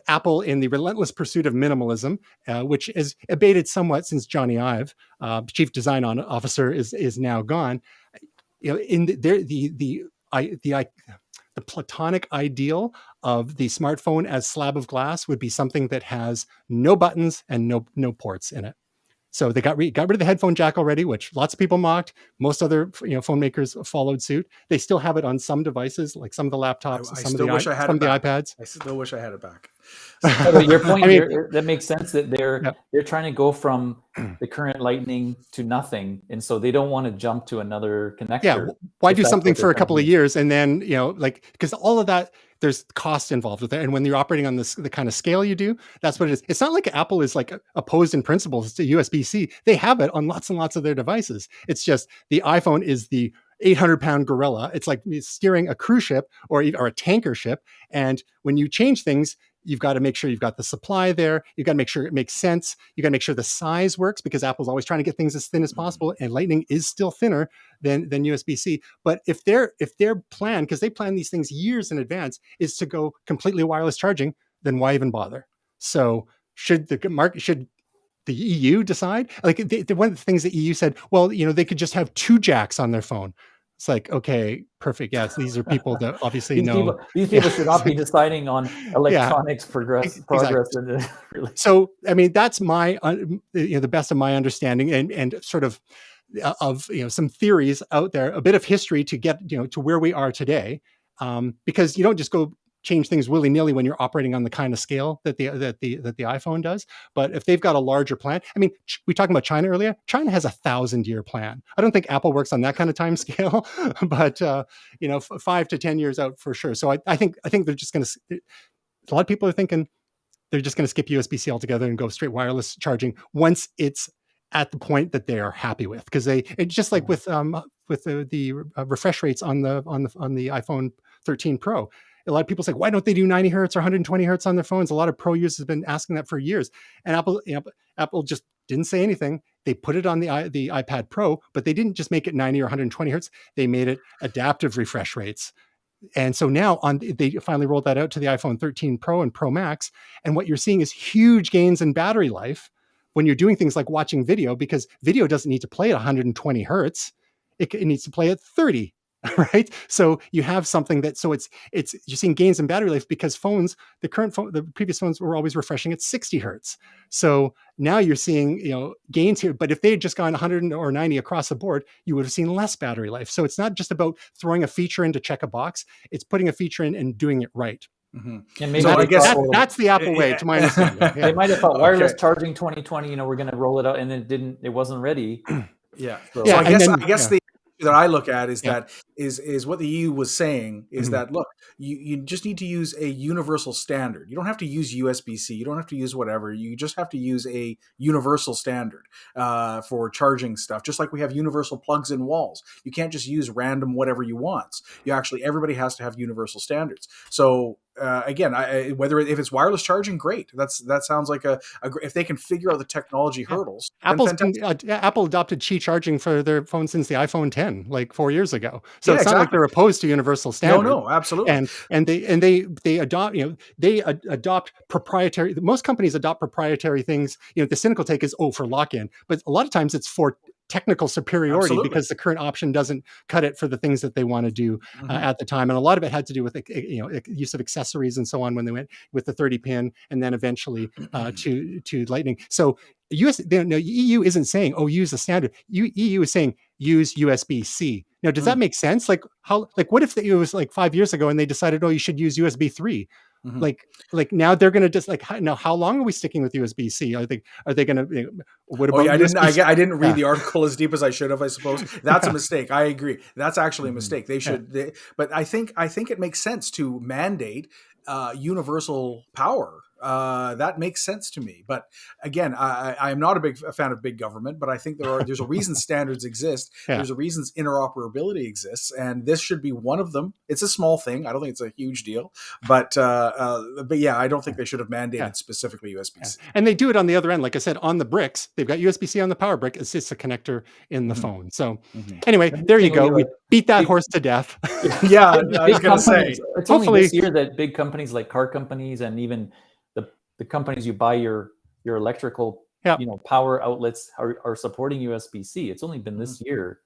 Apple, in the relentless pursuit of minimalism, which is abated somewhat since Johnny Ive, chief design officer, is now gone. The platonic ideal of the smartphone as slab of glass would be something that has no buttons and no ports in it. So they got rid of the headphone jack already, which lots of people mocked. Most other phone makers followed suit. They still have it on some devices, like some of the laptops, some of the iPads. I still wish I had it back. So your point here, that makes sense that they're trying to go from the current Lightning to nothing, and so they don't want to jump to another connector. Yeah, why do something for a couple of years and then because all of that, there's cost involved with it, and when you're operating on the kind of scale you do, that's what it is. It's not like Apple is opposed in principle to USB-C. They have it on lots and lots of their devices. It's just the iPhone is the 800-pound gorilla. It's like steering a cruise ship or a tanker ship, and when you change things, you've got to make sure you've got the supply there. You've got to make sure it makes sense. You got to make sure the size works, because Apple's always trying to get things as thin as possible, and Lightning is still thinner than USB-C. But if their plan, because they plan these things years in advance, is to go completely wireless charging, then why even bother? So should the EU decide? One of the things the EU said, well, they could just have 2 jacks on their phone. It's like, okay, perfect. Yes, these are people that obviously know. These people should not be deciding on electronics progress. Exactly. So, I mean, that's my, the best of my understanding and sort of some theories out there, a bit of history to get, to where we are today. Because you don't just go change things willy-nilly when you're operating on the kind of scale that the iPhone does. But if they've got a larger plan, I mean, we talked about China earlier. China has 1,000-year plan. I don't think Apple works on that kind of time scale, but 5 to 10 years out for sure. So I think they're just going to. A lot of people are thinking they're just going to skip USB-C altogether and go straight wireless charging once it's at the point that they are happy with, because it's just like with refresh rates on the iPhone 13 Pro. A lot of people say, why don't they do 90 hertz or 120 hertz on their phones? A lot of pro users have been asking that for years, and Apple just didn't say anything. They put it on the iPad Pro, but they didn't just make it 90 or 120 hertz. They made it adaptive refresh rates. And so now they finally rolled that out to the iPhone 13 Pro and Pro Max. And what you're seeing is huge gains in battery life when you're doing things like watching video, because video doesn't need to play at 120 hertz. It needs to play at 30. Right. So you have something that, so it's you're seeing gains in battery life because the previous phones were always refreshing at 60 hertz. So now you're seeing, gains here. But if they had just gone 100 or 90 across the board, you would have seen less battery life. So it's not just about throwing a feature in to check a box. It's putting a feature in and doing it right. Mm-hmm. And maybe so I guess that's the Apple way, to my understanding. Yeah. They might have thought wireless charging 2020, we're going to roll it out, and then it wasn't ready. Yeah. So I guess the that I look at is that is what the EU was saying is that, look, you just need to use a universal standard. You don't have to use USB-C. You don't have to use whatever. You just have to use a universal standard for charging stuff, just like we have universal plugs in walls. You can't just use random whatever you want. Everybody has to have universal standards. So again, if it's wireless charging, great. That sounds like if they can figure out the technology hurdles. Apple adopted Qi charging for their phone since the iPhone 10, like 4 years ago. So it's not like they're opposed to universal standard. No, absolutely. And they adopt proprietary. Most companies adopt proprietary things. The cynical take is for lock-in, but a lot of times it's for technical superiority because the current option doesn't cut it for the things that they want to do at the time. And a lot of it had to do with use of accessories and so on when they went with the 30 pin and then eventually to Lightning. So EU isn't saying, use the standard. EU is saying use USB-C. Now, does that make sense? What if it was like 5 years ago and they decided, you should use USB 3? Like now they're going to just how long are we sticking with USB-C? Are they going to, what about USB-C? I didn't read the article as deep as I should have, I suppose. That's a mistake. I agree. That's actually a mistake. They should, but I think it makes sense to mandate universal power. That makes sense to me. But again, I am not a fan of big government, but I think there's a reason standards exist. Yeah. There's a reason interoperability exists, and this should be one of them. It's a small thing. I don't think it's a huge deal, but yeah, I don't think they should have mandated specifically USB-C. Yeah. And they do it on the other end. Like I said, on the bricks, they've got USB-C on the power brick. It's just a connector in the phone. So anyway, there you go. We beat that horse to death. Yeah, I was going to say. It's only this year that big companies like car companies and even the companies you buy your electrical power outlets are supporting USB-C. It's only been this year.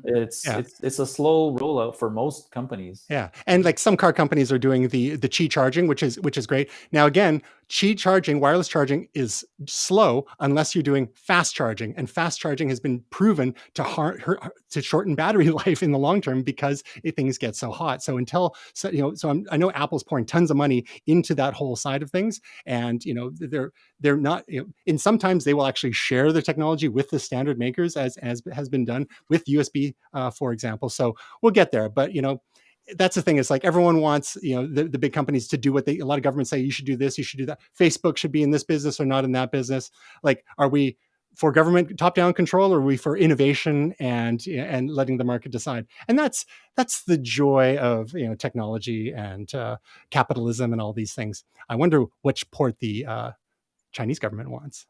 It's a slow rollout for most companies. Yeah, and like some car companies are doing the Qi charging, which is great. Now again, Qi charging, wireless charging is slow unless you're doing fast charging, and fast charging has been proven to shorten battery life in the long term because things get so hot. So I know Apple's pouring tons of money into that whole side of things, and they're not. And sometimes they will actually share the technology with the standard makers, as has been done with USB, for example. So we'll get there, but that's the thing. It's like everyone wants, the big companies to do a lot of governments say you should do this, you should do that. Facebook should be in this business or not in that business. Like, are we for government top-down control, or are we for innovation and letting the market decide? And that's the joy of technology and capitalism and all these things. I wonder which port the Chinese government wants.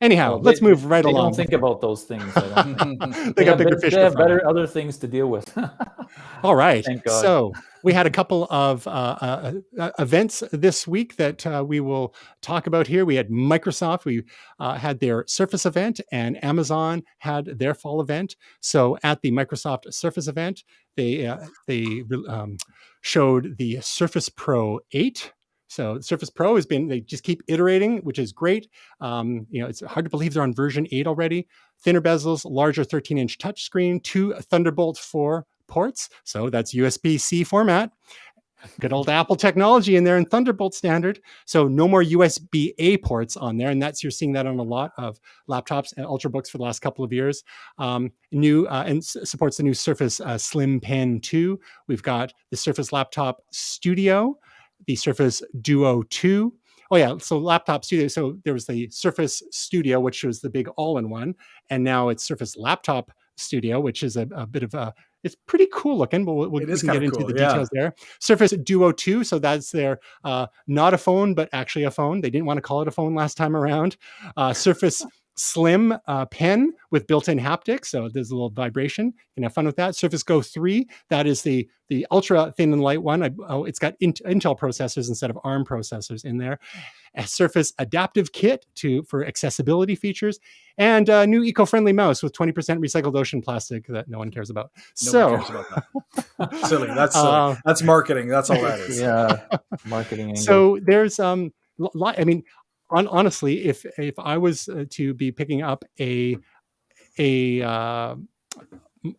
Anyhow, let's move right along. They don't think about those things. I don't think. They got bigger fish to fry. They have other things to deal with. All right. Thank God. So we had a couple of events this week that we will talk about here. We had Microsoft. We had their Surface event, and Amazon had their fall event. So at the Microsoft Surface event, they showed the Surface Pro 8. So Surface Pro they just keep iterating, which is great. It's hard to believe they're on version 8 already. Thinner bezels, larger 13-inch touchscreen, 2 Thunderbolt 4 ports. So that's USB-C format. Good old Apple technology in there in Thunderbolt standard. So no more USB-A ports on there. And you're seeing that on a lot of laptops and Ultrabooks for the last couple of years. And supports the new Surface Slim Pen 2. We've got the Surface Laptop Studio, the Surface Duo 2. Oh yeah, so Laptop Studio. So there was the Surface Studio, which was the big all-in-one, and now it's Surface Laptop Studio, which is a bit of a, it's pretty cool looking, but we can get into cool, the details there. Surface Duo 2, so that's their not a phone, but actually a phone. They didn't want to call it a phone last time around. Surface Slim pen with built-in haptics, so there's a little vibration. You can have fun with that. Surface Go 3, that is the ultra thin and light one. It's got Intel processors instead of ARM processors in there. A Surface Adaptive Kit for accessibility features, and a new eco-friendly mouse with 20% recycled ocean plastic that no one cares about. Nobody cares about that. Silly. That's silly. That's marketing. That's all that is. Yeah, marketing angle. So there's I mean, honestly, if I was to be picking up a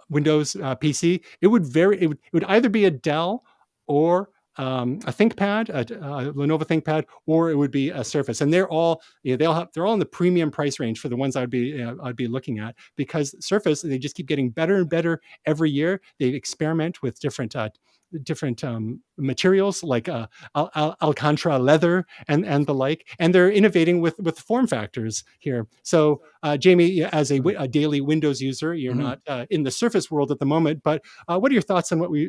Windows PC, it would either be a Dell or a ThinkPad, a Lenovo ThinkPad, or it would be a Surface, and they're all they're all in the premium price range for the ones I'd be looking at, because Surface, they just keep getting better and better every year. They experiment with different materials like Alcantara leather and the like, and they're innovating with form factors here. So Jamie, as a daily Windows user, you're not in the Surface world at the moment, but what are your thoughts on what we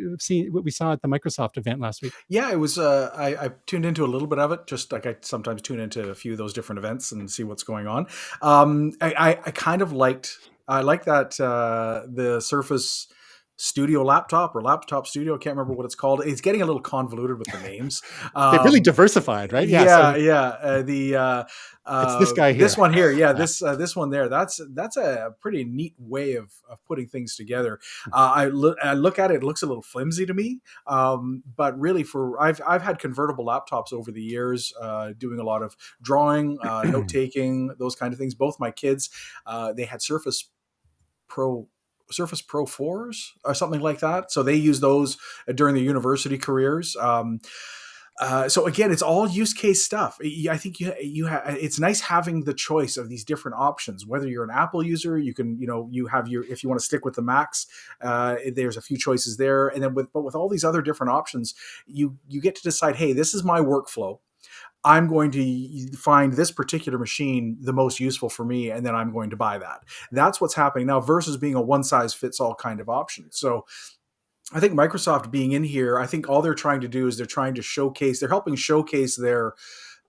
saw at the Microsoft event last week? Yeah, it was I tuned into a little bit of it, just like I sometimes tune into a few of those different events and see what's going on. I kind of liked that the Surface Studio laptop or laptop studio, I can't remember what it's called. It's getting a little convoluted with the names. They've really diversified, right? It's this guy here. This one here, this one there. That's a pretty neat way of putting things together. I look at it, it looks a little flimsy to me, but really I've had convertible laptops over the years, doing a lot of drawing, note taking, those kind of things. Both my kids, they had Surface Pro 4s or something like that. So they use those during their university careers. So again, it's all use case stuff. I think it's nice having the choice of these different options. Whether you're an Apple user, you can, you have if you want to stick with the Macs, there's a few choices there. And then with all these other different options, you get to decide, hey, this is my workflow. I'm going to find this particular machine the most useful for me, and then I'm going to buy that. That's what's happening now versus being a one-size-fits-all kind of option. So I think Microsoft being in here, I think all they're trying to do is they're helping showcase their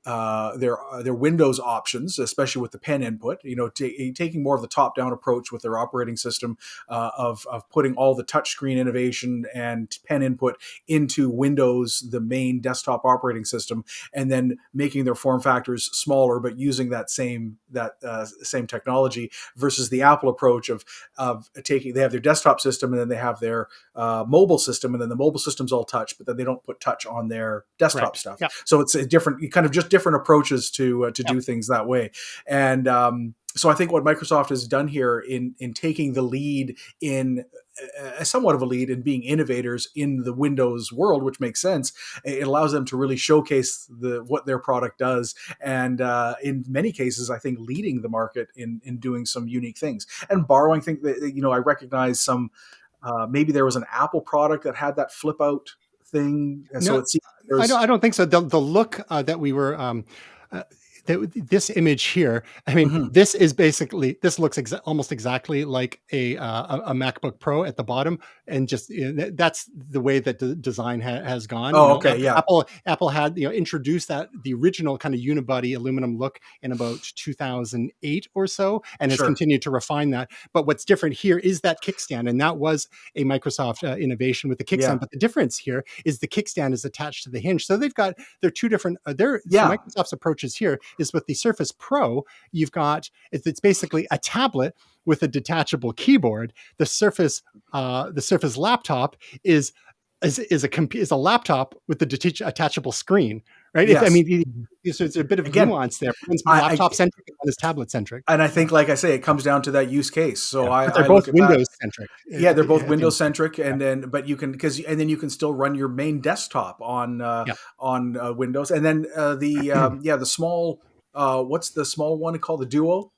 Windows options, especially with the pen input, taking more of the top-down approach with their operating system, of putting all the touchscreen innovation and pen input into Windows, the main desktop operating system, and then making their form factors smaller, but using that same technology, versus the Apple approach of they have their desktop system and then they have their mobile system, and then the mobile system's all touch, but then they don't put touch on their desktop stuff. Yeah. So it's a different approaches to do things that way. And so I think what Microsoft has done here in taking the lead somewhat of a lead in being innovators in the Windows world, which makes sense. It allows them to really showcase what their product does. And in many cases, I think leading the market in doing some unique things and borrowing things that, I recognize some, maybe there was an Apple product that had that flip out thing. And so I don't think so. The look that we were this image here, I mean, this looks almost exactly like a MacBook Pro at the bottom, and just that's the way that the design has gone. Okay, yeah. Apple had introduced the original kind of unibody aluminum look in about 2008 or so, and has continued to refine that. But what's different here is that kickstand, and that was a Microsoft innovation with the kickstand. Yeah. But the difference here is the kickstand is attached to the hinge, so they're two different. So Microsoft's approaches here is with the Surface Pro, you've got it's basically a tablet with a detachable keyboard. The Surface laptop is a laptop with the detachable screen, right? Yes. It's a bit of nuance there. One's laptop centric and one is tablet centric. And I think, like I say, it comes down to that use case. So they're both Windows centric. Yeah, they're both Windows centric, and then you can still run your main desktop on Windows, and then the small. What's the small one called? The Duo?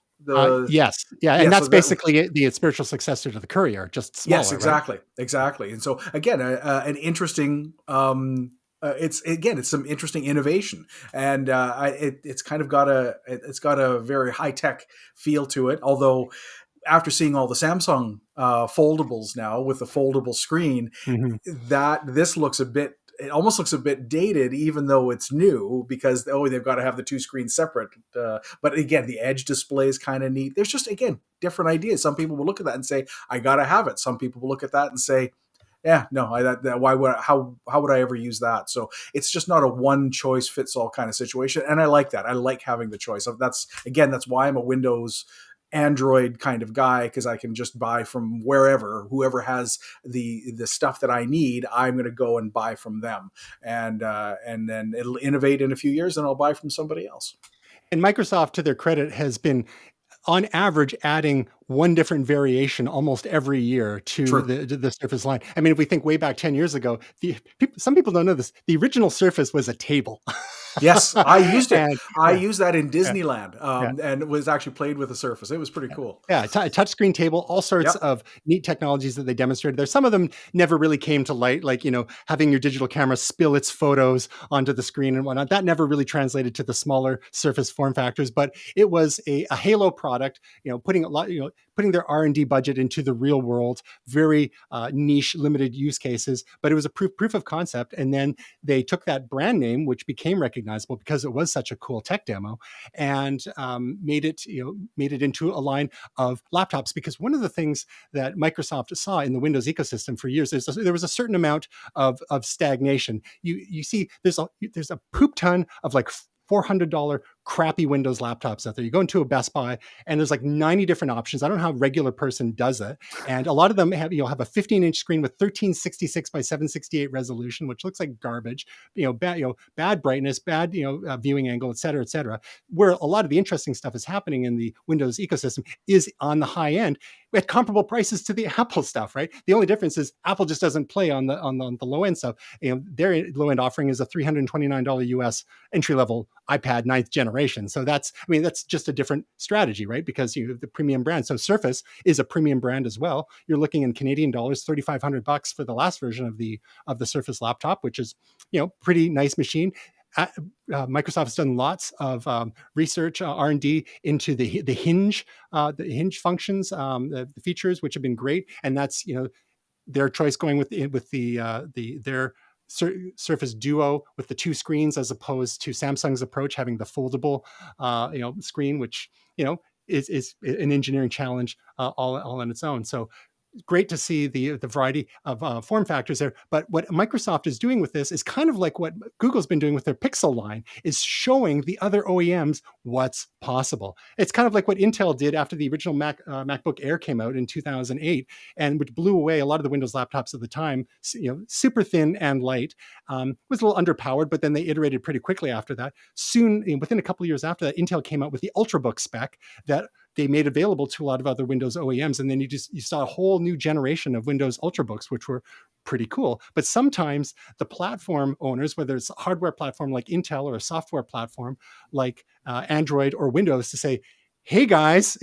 Yes. And that's basically the spiritual successor to the Courier, just smaller. Yes, exactly. Right? Exactly. And so again, an interesting, it's some interesting innovation, and it's kind of got a very high tech feel to it. Although after seeing all the Samsung foldables now with the foldable screen, that this looks it almost looks a bit dated, even though it's new, because they've got to have the two screens separate. But again, the edge display is kind of neat. There's just, again, different ideas. Some people will look at that and say, I got to have it. Some people will look at that and say, yeah, no, how would I ever use that? So it's just not a one choice fits all kind of situation. And I like that. I like having the choice. That's why I'm a Windows Android kind of guy, because I can just buy from whoever has the stuff that I need. I'm going to go and buy from them, and then it'll innovate in a few years, and I'll buy from somebody else. And Microsoft, to their credit, has been on average adding one different variation almost every year to the Surface line. I mean, if we think way back 10 years ago, some people don't know this. The original Surface was a table. Yes, I used it. I used that in Disneyland, and it was actually played with the Surface. It was pretty cool. Yeah, a touchscreen table, all sorts of neat technologies that they demonstrated there. Some of them never really came to light, like, having your digital camera spill its photos onto the screen and whatnot. That never really translated to the smaller Surface form factors, but it was a halo product, putting their R&D budget into the real world, very niche, limited use cases, but it was a proof of concept. And then they took that brand name, which became recognizable because it was such a cool tech demo, and made it into a line of laptops. Because one of the things that Microsoft saw in the Windows ecosystem for years is there was a certain amount of stagnation. You see, there's a poop ton of like $400 crappy Windows laptops out there. You go into a Best Buy and there's like 90 different options. I don't know how a regular person does it. And a lot of them have a 15-inch screen with 1366 by 768 resolution, which looks like garbage, bad brightness, bad, viewing angle, et cetera, et cetera. Where a lot of the interesting stuff is happening in the Windows ecosystem is on the high end at comparable prices to the Apple stuff, right? The only difference is Apple just doesn't play on the low end stuff. Their low end offering is a $329 US entry level iPad 9th generation. So that's just a different strategy, right? Because you have the premium brand. So Surface is a premium brand as well. You're looking in Canadian dollars, $3,500 for the last version of the Surface laptop, which is, pretty nice machine. Microsoft has done lots of research, R&D into the hinge functions, the features, which have been great, and that's their choice going with their Surface Duo with the two screens, as opposed to Samsung's approach having the foldable screen, which is an engineering challenge all on its own. So great to see the variety of form factors there. But what Microsoft is doing with this is kind of like what Google's been doing with their Pixel line, is showing the other OEMs what's possible. It's kind of like what Intel did after the original MacBook Air came out in 2008, and which blew away a lot of the Windows laptops at the time. Super thin and light, was a little underpowered, but then they iterated pretty quickly after that. Soon, within a couple of years after that, Intel came out with the Ultrabook spec that they made available to a lot of other Windows OEMs. And then you saw a whole new generation of Windows Ultrabooks, which were pretty cool. But sometimes the platform owners, whether it's a hardware platform like Intel or a software platform like Android or Windows, to say, hey guys,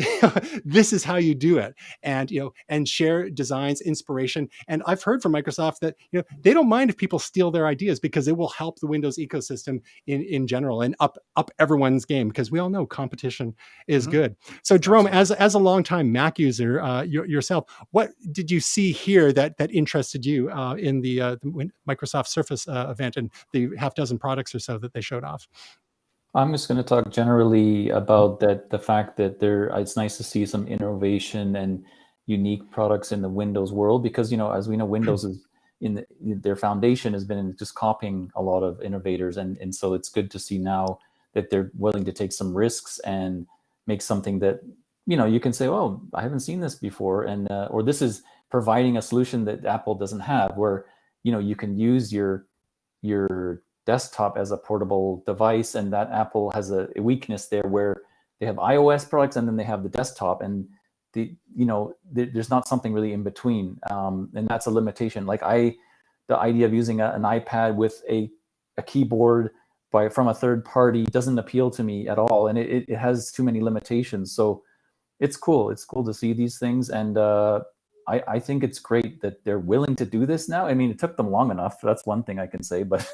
this is how you do it, and share designs, inspiration. And I've heard from Microsoft that they don't mind if people steal their ideas, because it will help the Windows ecosystem in general and up everyone's game, because we all know competition is good. So Jerome, as a longtime Mac user yourself, what did you see here that interested you in the Microsoft Surface event and the half dozen products or so that they showed off? I'm just going to talk generally about the fact that it's nice to see some innovation and unique products in the Windows world, because as we know, Windows is their foundation has been in just copying a lot of innovators, and so it's good to see now that they're willing to take some risks and make something that you can say, oh, I haven't seen this before, and or this is providing a solution that Apple doesn't have, where you can use your desktop as a portable device, and that Apple has a weakness there, where they have iOS products and then they have the desktop, and there's not something really in between, and that's a limitation. Like the idea of using an iPad with a keyboard from a third party doesn't appeal to me at all, and it has too many limitations. So it's cool to see these things, and I think it's great that they're willing to do this now. I mean, it took them long enough, that's one thing I can say, but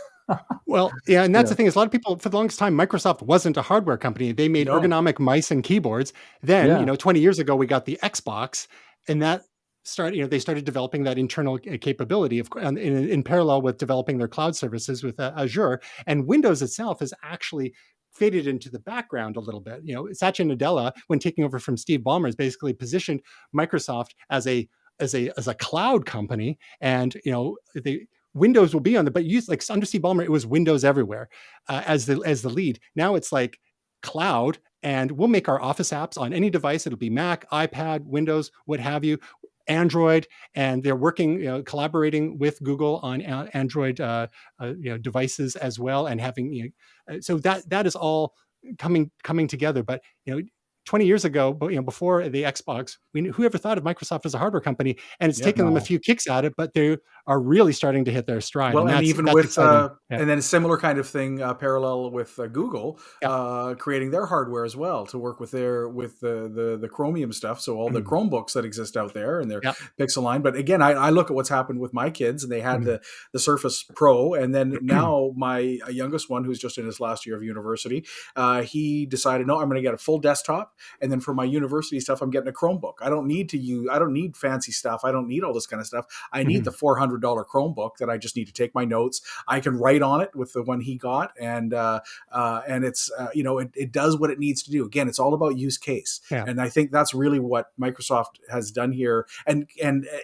Well, yeah, and that's Yeah. the thing is a lot of people for the longest time, Microsoft wasn't a hardware company. They made No. ergonomic mice and keyboards. Then, Yeah. 20 years ago, we got the Xbox, and that started, they started developing that internal capability in parallel with developing their cloud services with Azure. And Windows itself has actually faded into the background a little bit. Satya Nadella, when taking over from Steve Ballmer, has basically positioned Microsoft as a cloud company, and they Windows will be on the, but use like under Steve Ballmer, it was Windows everywhere as the lead. Now it's like cloud, and we'll make our Office apps on any device. It'll be Mac, iPad, Windows, what have you, Android, and they're working, collaborating with Google on Android, devices as well, and having, so that is all coming together. But 20 years ago, before the Xbox, who ever thought of Microsoft as a hardware company? And it's taken them a few kicks at it, but they are really starting to hit their stride. Well, and that's with exciting. and then a similar kind of thing parallel with Google Yeah. creating their hardware as well to work with the Chromium stuff. So all the Chromebooks that exist out there and their Pixel line. But again, I look at what's happened with my kids, and they had the Surface Pro, and then now my youngest one, who's just in his last year of university, he decided, no, I'm going to get a full desktop, and then for my university stuff, I'm getting a Chromebook. I don't need fancy stuff. I don't need all this kind of stuff. I need the $400 Chromebook that I just need to take my notes. I can write on it with the one he got, and it's it does what it needs to do. Again, it's all about use case, and I think that's really what Microsoft has done here, and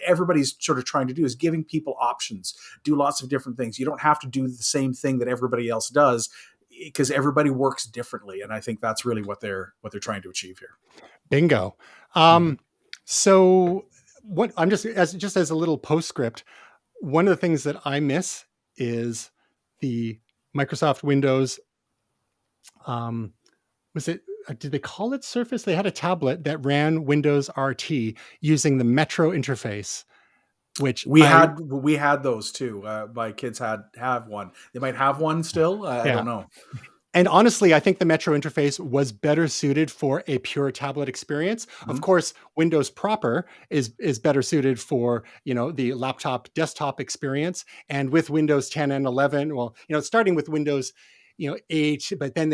everybody's sort of trying to do is giving people options, do lots of different things. You don't have to do the same thing that everybody else does, because everybody works differently, and I think that's really what they're trying to achieve here. Bingo. So what I'm just as a little postscript, one of the things that I miss is the Microsoft Windows. Did they call it Surface? They had a tablet that ran Windows RT using the Metro interface, which we had those too. My kids have one. They might have one still. I don't know. And honestly, I think the Metro interface was better suited for a pure tablet experience. Of course, Windows proper is better suited for, the laptop desktop experience. And with Windows 10 and 11, well, starting with Windows, 8, but then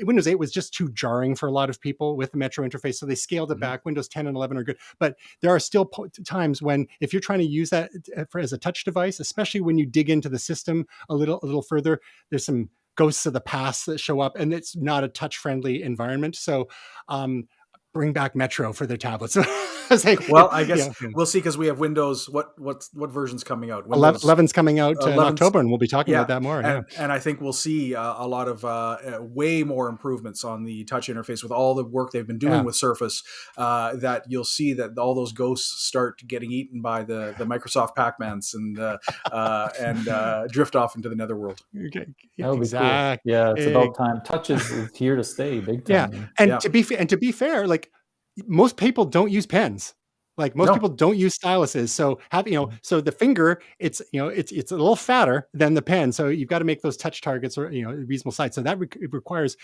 Windows 8 was just too jarring for a lot of people with the Metro interface. So they scaled it back. Windows 10 and 11 are good. But there are still times when, if you're trying to use that as a touch device, especially when you dig into the system a little further, there's some ghosts of the past that show up, and it's not a touch-friendly environment. So bring back Metro for their tablets. I guess we'll see, because we have Windows. What version's coming out? Windows 11's coming out in October, and we'll be talking about that more. And I think we'll see a lot of way more improvements on the touch interface with all the work they've been doing with Surface. That you'll see that all those ghosts start getting eaten by the Microsoft Pac-Mans and drift off into the netherworld. Okay. Exactly. Cool. Yeah, it's about time. Touch is here to stay, big time. Yeah, and to be fair, like, most people don't use pens. Like, most people don't use styluses. So so the finger, it's a little fatter than the pen. So you've got to make those touch targets or reasonable size. So that it requires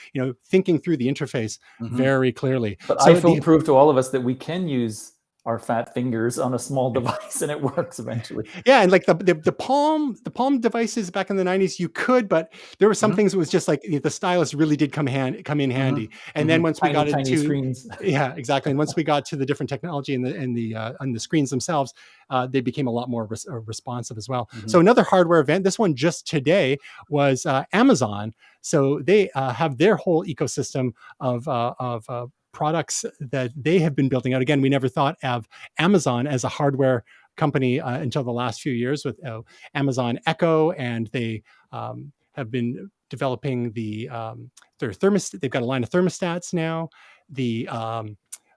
thinking through the interface very clearly. But iPhone proved to all of us that we can use our fat fingers on a small device, and it works eventually. Yeah, and like the Palm devices back in the 90s, you could, but there were some things that was just like the stylus really did come in handy. And then once we got into screens, exactly, and once we got to the different technology and the screens themselves, they became a lot more responsive as well. So another hardware event, this one just today, was Amazon. So they have their whole ecosystem of products that they have been building out. Again, we never thought of Amazon as a hardware company until the last few years with Amazon Echo, and they have been developing their thermostat. They've got a line of thermostats now. The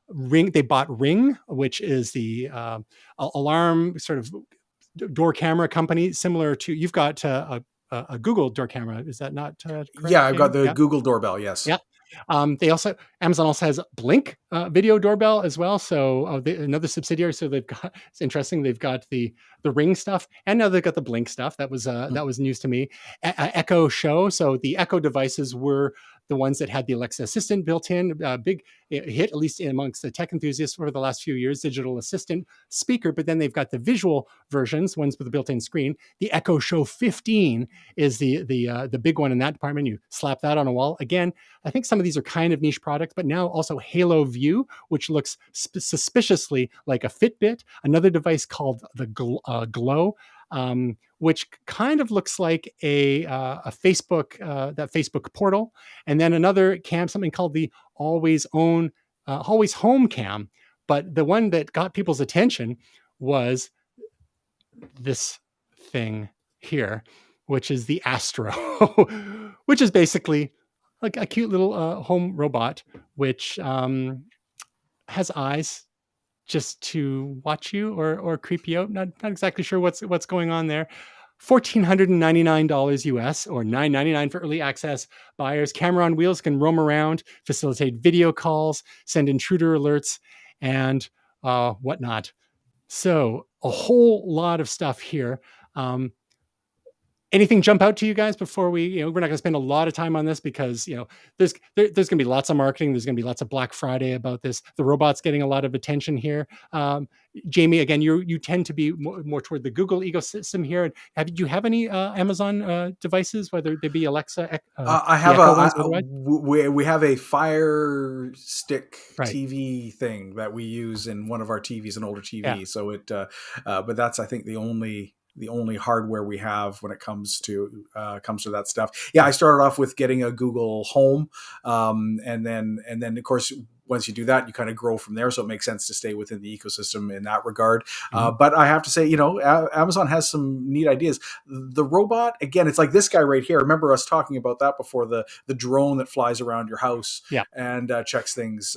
Ring, they bought Ring, which is the alarm sort of door camera company, similar to, you've got a Google door camera. Is that not correct? Yeah, I've got the Google doorbell. Yes. Yeah. Amazon also has Blink video doorbell as well. So another subsidiary. So they've got, it's interesting. They've got the Ring stuff, and now they've got the Blink stuff. That was news to me. Echo Show. So the Echo devices were the ones that had the Alexa Assistant built in, big hit, at least amongst the tech enthusiasts over the last few years, digital assistant speaker. But then they've got the visual versions, ones with a built-in screen. The Echo Show 15 is the big one in that department. You slap that on a wall. Again, I think some of these are kind of niche products, but now also Halo View, which looks suspiciously like a Fitbit. Another device called the Glow, which kind of looks like a Facebook, that Facebook portal. And then another cam, something called the Always Home Cam. But the one that got people's attention was this thing here, which is the Astro, which is basically like a cute little home robot, which has eyes just to watch you or creep you out. Not exactly sure what's going on there. $1,499 US or $999 for early access buyers. Camera on wheels can roam around, facilitate video calls, send intruder alerts, and whatnot. So a whole lot of stuff here. Anything jump out to you guys before we're not going to spend a lot of time on this because, there's going to be lots of marketing. There's going to be lots of Black Friday about this. The robot's getting a lot of attention here. Jamie, again, you tend to be more toward the Google ecosystem here. Do you have any Amazon devices, whether they be Alexa? I have we have a Fire Stick TV thing that we use in one of our TVs, an older TV. Yeah. So but that's, I think, the only hardware we have when it comes to that stuff. Yeah, I started off with getting a Google Home, and then of course, once you do that, you kind of grow from there. So it makes sense to stay within the ecosystem in that regard. But I have to say, Amazon has some neat ideas. The robot, again, it's like this guy right here. Remember us talking about that before, the drone that flies around your house and checks things.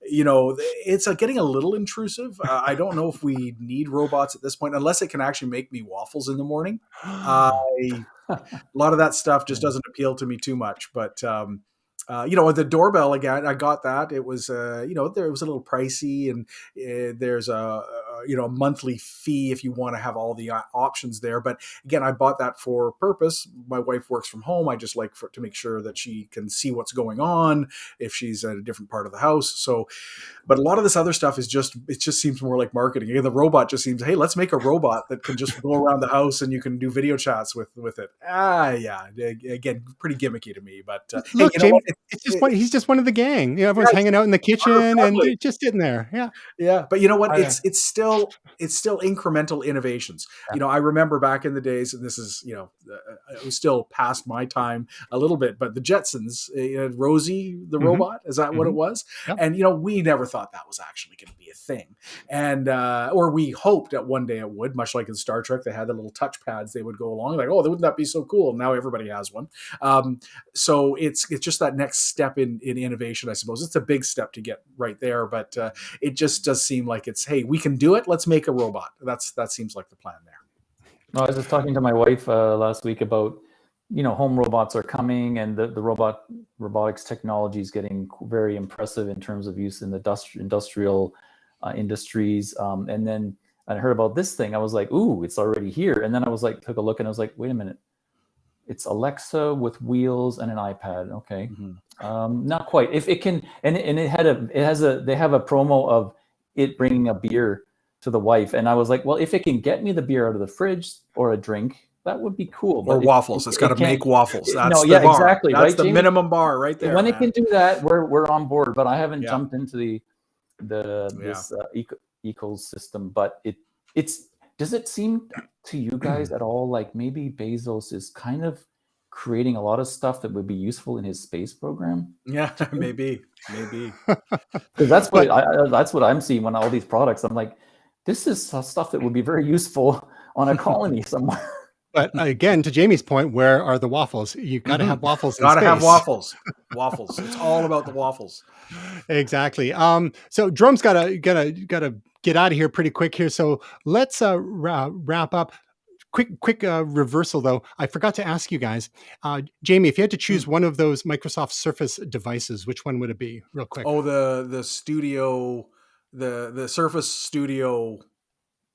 It's getting a little intrusive. I don't know if we need robots at this point, unless it can actually make me waffles in the morning. A lot of that stuff just doesn't appeal to me too much, but the doorbell, again, I got that. It was, it was a little pricey, and there's a monthly fee if you want to have all the options there. But again, I bought that for purpose. My wife works from home. I just like to make sure that she can see what's going on if she's at a different part of the house. So, but a lot of this other stuff it just seems more like marketing. Again, the robot just seems, hey, let's make a robot that can just go around the house and you can do video chats with it. Yeah. Again, pretty gimmicky to me, but look, James, he's just one of the gang. Everyone's hanging out in the kitchen and just sitting there. Yeah. But you know what? It's still incremental innovations. Yeah. I remember back in the days, and this is, it was still past my time a little bit, but the Jetsons, Rosie, the robot, is that what it was? Yep. And, we never thought that was actually going to be a thing. And, or we hoped that one day it would, much like in Star Trek, they had the little touch pads, they would go along like, oh, wouldn't that be so cool? Now everybody has one. So it's just that next step in innovation, I suppose. It's a big step to get right there, but it just does seem like it's, hey, we can do it. Let's make a robot. That seems like the plan there. I was just talking to my wife last week about, home robots are coming, and the robotics technology is getting very impressive in terms of use in the industrial industries. And then I heard about this thing. I was like, ooh, it's already here. And then I was like, took a look, and I was like, wait a minute. It's Alexa with wheels and an iPad. Okay. Mm-hmm. Not quite. If it can, and they have a promo of it bringing a beer to the wife. And I was like, well, if it can get me the beer out of the fridge or a drink, that would be cool. But or waffles. It's got to make waffles. That's the bar. Exactly. That's right, the Jamie? Minimum bar right there. When it can do that, we're on board. But I haven't jumped into this ecosystem. But it's. Does it seem to you guys at all like maybe Bezos is kind of creating a lot of stuff that would be useful in his space program? Yeah, maybe. Because that's what I'm seeing when all these products. I'm like, this is stuff that would be very useful on a colony somewhere. But again, to Jamie's point, where are the waffles? You've got to have waffles. Got to have waffles. Waffles. It's all about the waffles. Exactly. So Jerome's gotta get out of here pretty quick here. So let's wrap up. Quick reversal though. I forgot to ask you guys, Jamie, if you had to choose one of those Microsoft Surface devices, which one would it be? Real quick. Oh, the Studio, the Surface Studio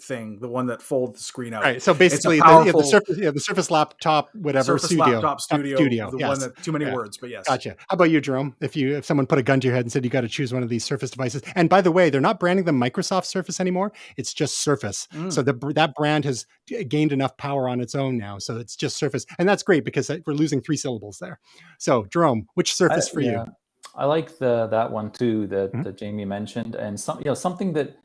thing, the one that folds the screen out. All right. So basically, it's a powerful the Surface laptop, whatever Surface laptop studio, the yes. one that too many words, but yes. Gotcha. How about you, Jerome? If someone put a gun to your head and said you got to choose one of these Surface devices, and by the way, they're not branding them Microsoft Surface anymore. It's just Surface. So that brand has gained enough power on its own now. So it's just Surface, and that's great because we're losing 3 syllables there. So Jerome, which Surface for you? I like that one too that Jamie mentioned, and something that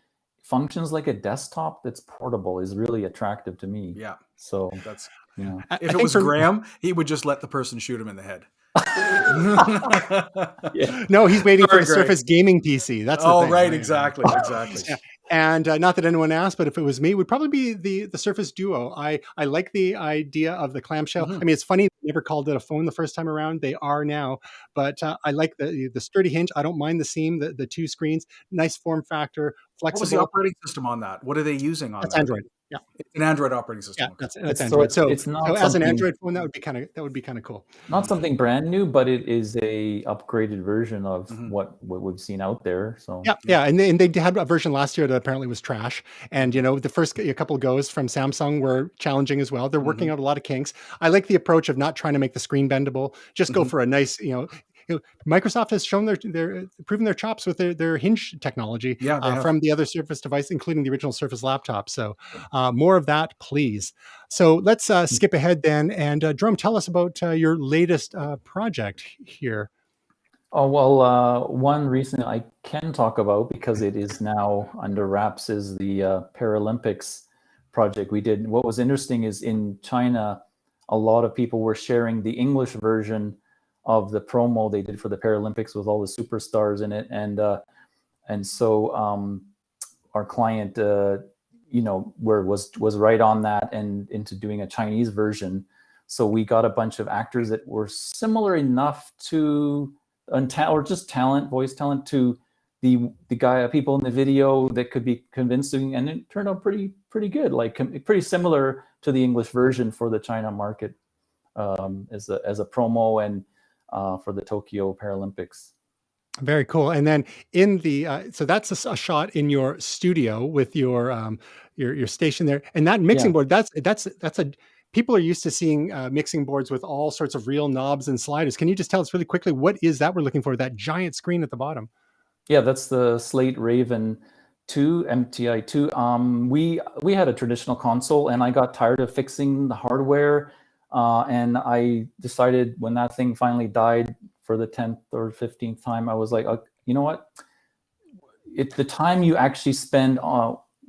functions like a desktop that's portable is really attractive to me. Yeah. So that's if it was Graham, he would just let the person shoot him in the head. No, he's waiting for a Surface gaming PC. That's the thing, right, exactly. Yeah. And not that anyone asked, but if it was me, it would probably be the Surface Duo. I like the idea of the clamshell. I mean, it's funny they never called it a phone the first time around. They are now, but I like the sturdy hinge. I don't mind the seam, the 2 screens, nice form factor, flexible. What was the operating system on that? What are they using on that? That's Android. Yeah, it's an Android operating system. Yeah, that's Android. So it's not as an Android phone, that would be kind of cool. Not something brand new, but it is a upgraded version of what we've seen out there. So yeah, and they had a version last year that apparently was trash. And the first couple goes from Samsung were challenging as well. They're working out a lot of kinks. I like the approach of not trying to make the screen bendable. Just go for a nice, Microsoft has shown proven their chops with their hinge technology from the other Surface device, including the original Surface laptop. So more of that, please. So let's skip ahead then. And Jerome, tell us about your latest project here. Oh, well, one recent I can talk about because it is now under wraps is the Paralympics project we did. What was interesting is in China, a lot of people were sharing the English version of the promo they did for the Paralympics with all the superstars in it, and so our client, was right on that and into doing a Chinese version. So we got a bunch of actors that were similar enough to, or just voice talent to the people in the video that could be convincing, and it turned out pretty good, like pretty similar to the English version for the China market as a promo and for the Tokyo Paralympics. Very cool. And then in the so that's a shot in your studio with your station there, and that mixing board. That's a people are used to seeing mixing boards with all sorts of real knobs and sliders. Can you just tell us really quickly what is that we're looking for? That giant screen at the bottom. Yeah, that's the Slate Raven 2 MTI 2. We had a traditional console, and I got tired of fixing the hardware. And I decided when that thing finally died for the 10th or 15th time, I was like, you know what? The time you actually spend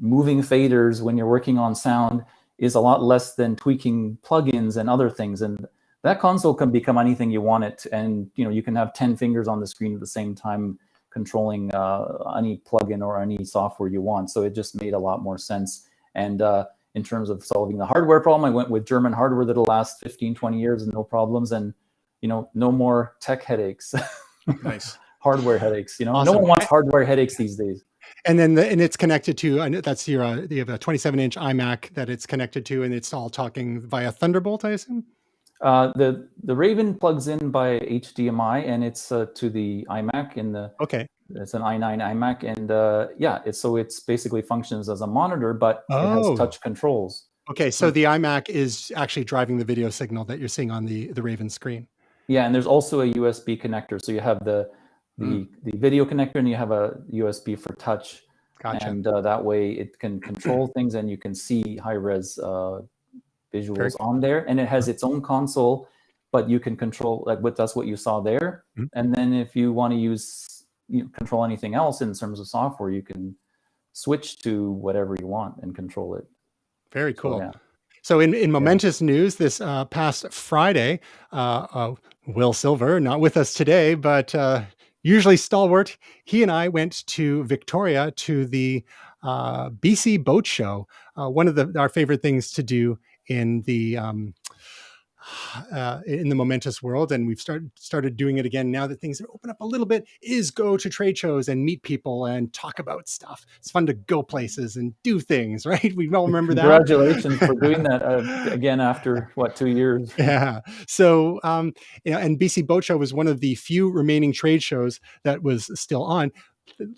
moving faders when you're working on sound is a lot less than tweaking plugins and other things. And that console can become anything you want it. And you can have 10 fingers on the screen at the same time controlling any plugin or any software you want. So it just made a lot more sense. And in terms of solving the hardware problem, I went with German hardware that'll last 15, 20 years and no problems. And, no more tech headaches. Nice. Hardware headaches. Awesome. No one wants hardware headaches these days. And then it's connected to, I know that's you have a 27-inch iMac that it's connected to, and it's all talking via Thunderbolt, I assume? The Raven plugs in by HDMI, and it's to the iMac in the. Okay. It's an i9 iMac, and it's basically functions as a monitor, but it has touch controls. Okay, so the iMac is actually driving the video signal that you're seeing on the Raven screen. Yeah, and there's also a USB connector. So you have the video connector, and you have a USB for touch. Gotcha. And that way it can control things, and you can see high-res visuals on there. And it has its own console, but you can control, that's what you saw there. And then if you want to control anything else in terms of software, you can switch to whatever you want and control it. Very cool. So in momentous news, this past Friday, Will Silver, not with us today, but usually stalwart, he and I went to Victoria to the BC Boat Show, one of our favorite things to do in the momentous world, and we've started doing it again now that things have opened up a little bit, is go to trade shows and meet people and talk about stuff. It's fun to go places and do things, right? We all remember that. Congratulations for doing that again after 2 years. Yeah. So and BC Boat Show was one of the few remaining trade shows that was still on.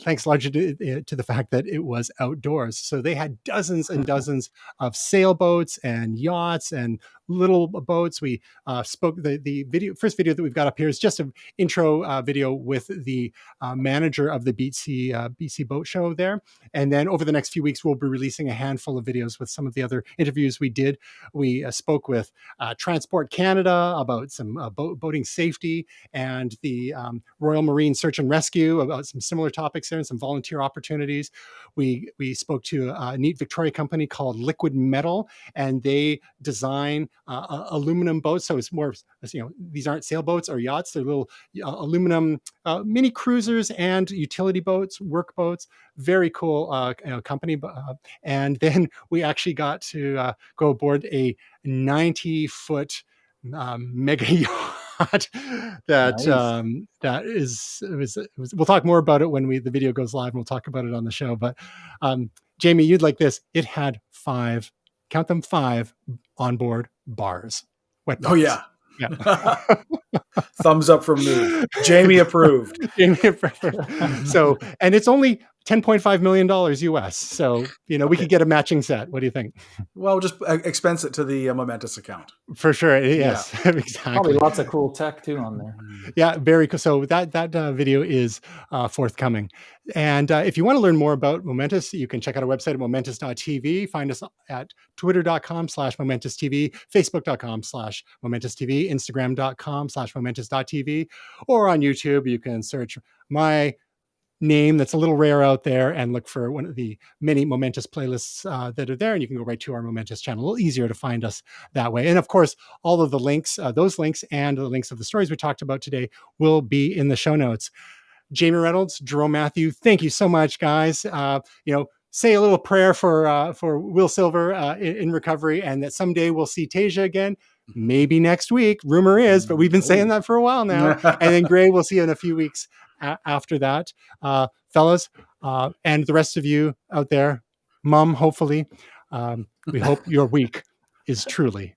thanks largely to the fact that it was outdoors. So they had dozens and dozens of sailboats and yachts and little boats. We spoke, the first video that we've got up here is just an intro video with the manager of the BC Boat Show there. And then over the next few weeks, we'll be releasing a handful of videos with some of the other interviews we did. We spoke with Transport Canada about some boating safety, and the Royal Marine Search and Rescue about some similar topics there and some volunteer opportunities. We spoke to a neat Victoria company called Liquid Metal, and they design aluminum boats. So it's more, these aren't sailboats or yachts. They're little aluminum mini cruisers and utility boats, work boats. Very cool company. And then we actually got to go aboard a 90-foot mega yacht we'll talk more about it when the video goes live, and we'll talk about it on the show. But Jamie, you'd like this. It had 5 onboard bars. Wet bars. Oh yeah. Thumbs up from me. Jamie approved. So, and it's only $10.5 million US. So, we could get a matching set. What do you think? Well, just expense it to the Momentous account. For sure. Yes, yeah. Exactly. Probably lots of cool tech too on there. Yeah, very cool. So that video is forthcoming. And if you want to learn more about Momentous, you can check out our website at momentous.tv. Find us at twitter.com/momentous.tv, facebook.com/momentous.tv, instagram.com/momentous.tv, or on YouTube. You can search my name that's a little rare out there and look for one of the many Momentous playlists that are there, and you can go right to our Momentous channel. A little easier to find us that way. And of course, all of the links, those links and the links of the stories we talked about today will be in the show notes. Jamie Reynolds, Jerome Matthew, thank you so much, guys. Say a little prayer for Will Silver in recovery, and that someday we'll see Tasia again. Maybe next week, rumor is, but we've been saying that for a while now. And then Gray, we'll see you in a few weeks after that. Fellas, and the rest of you out there, Mom, hopefully, we hope your week is truly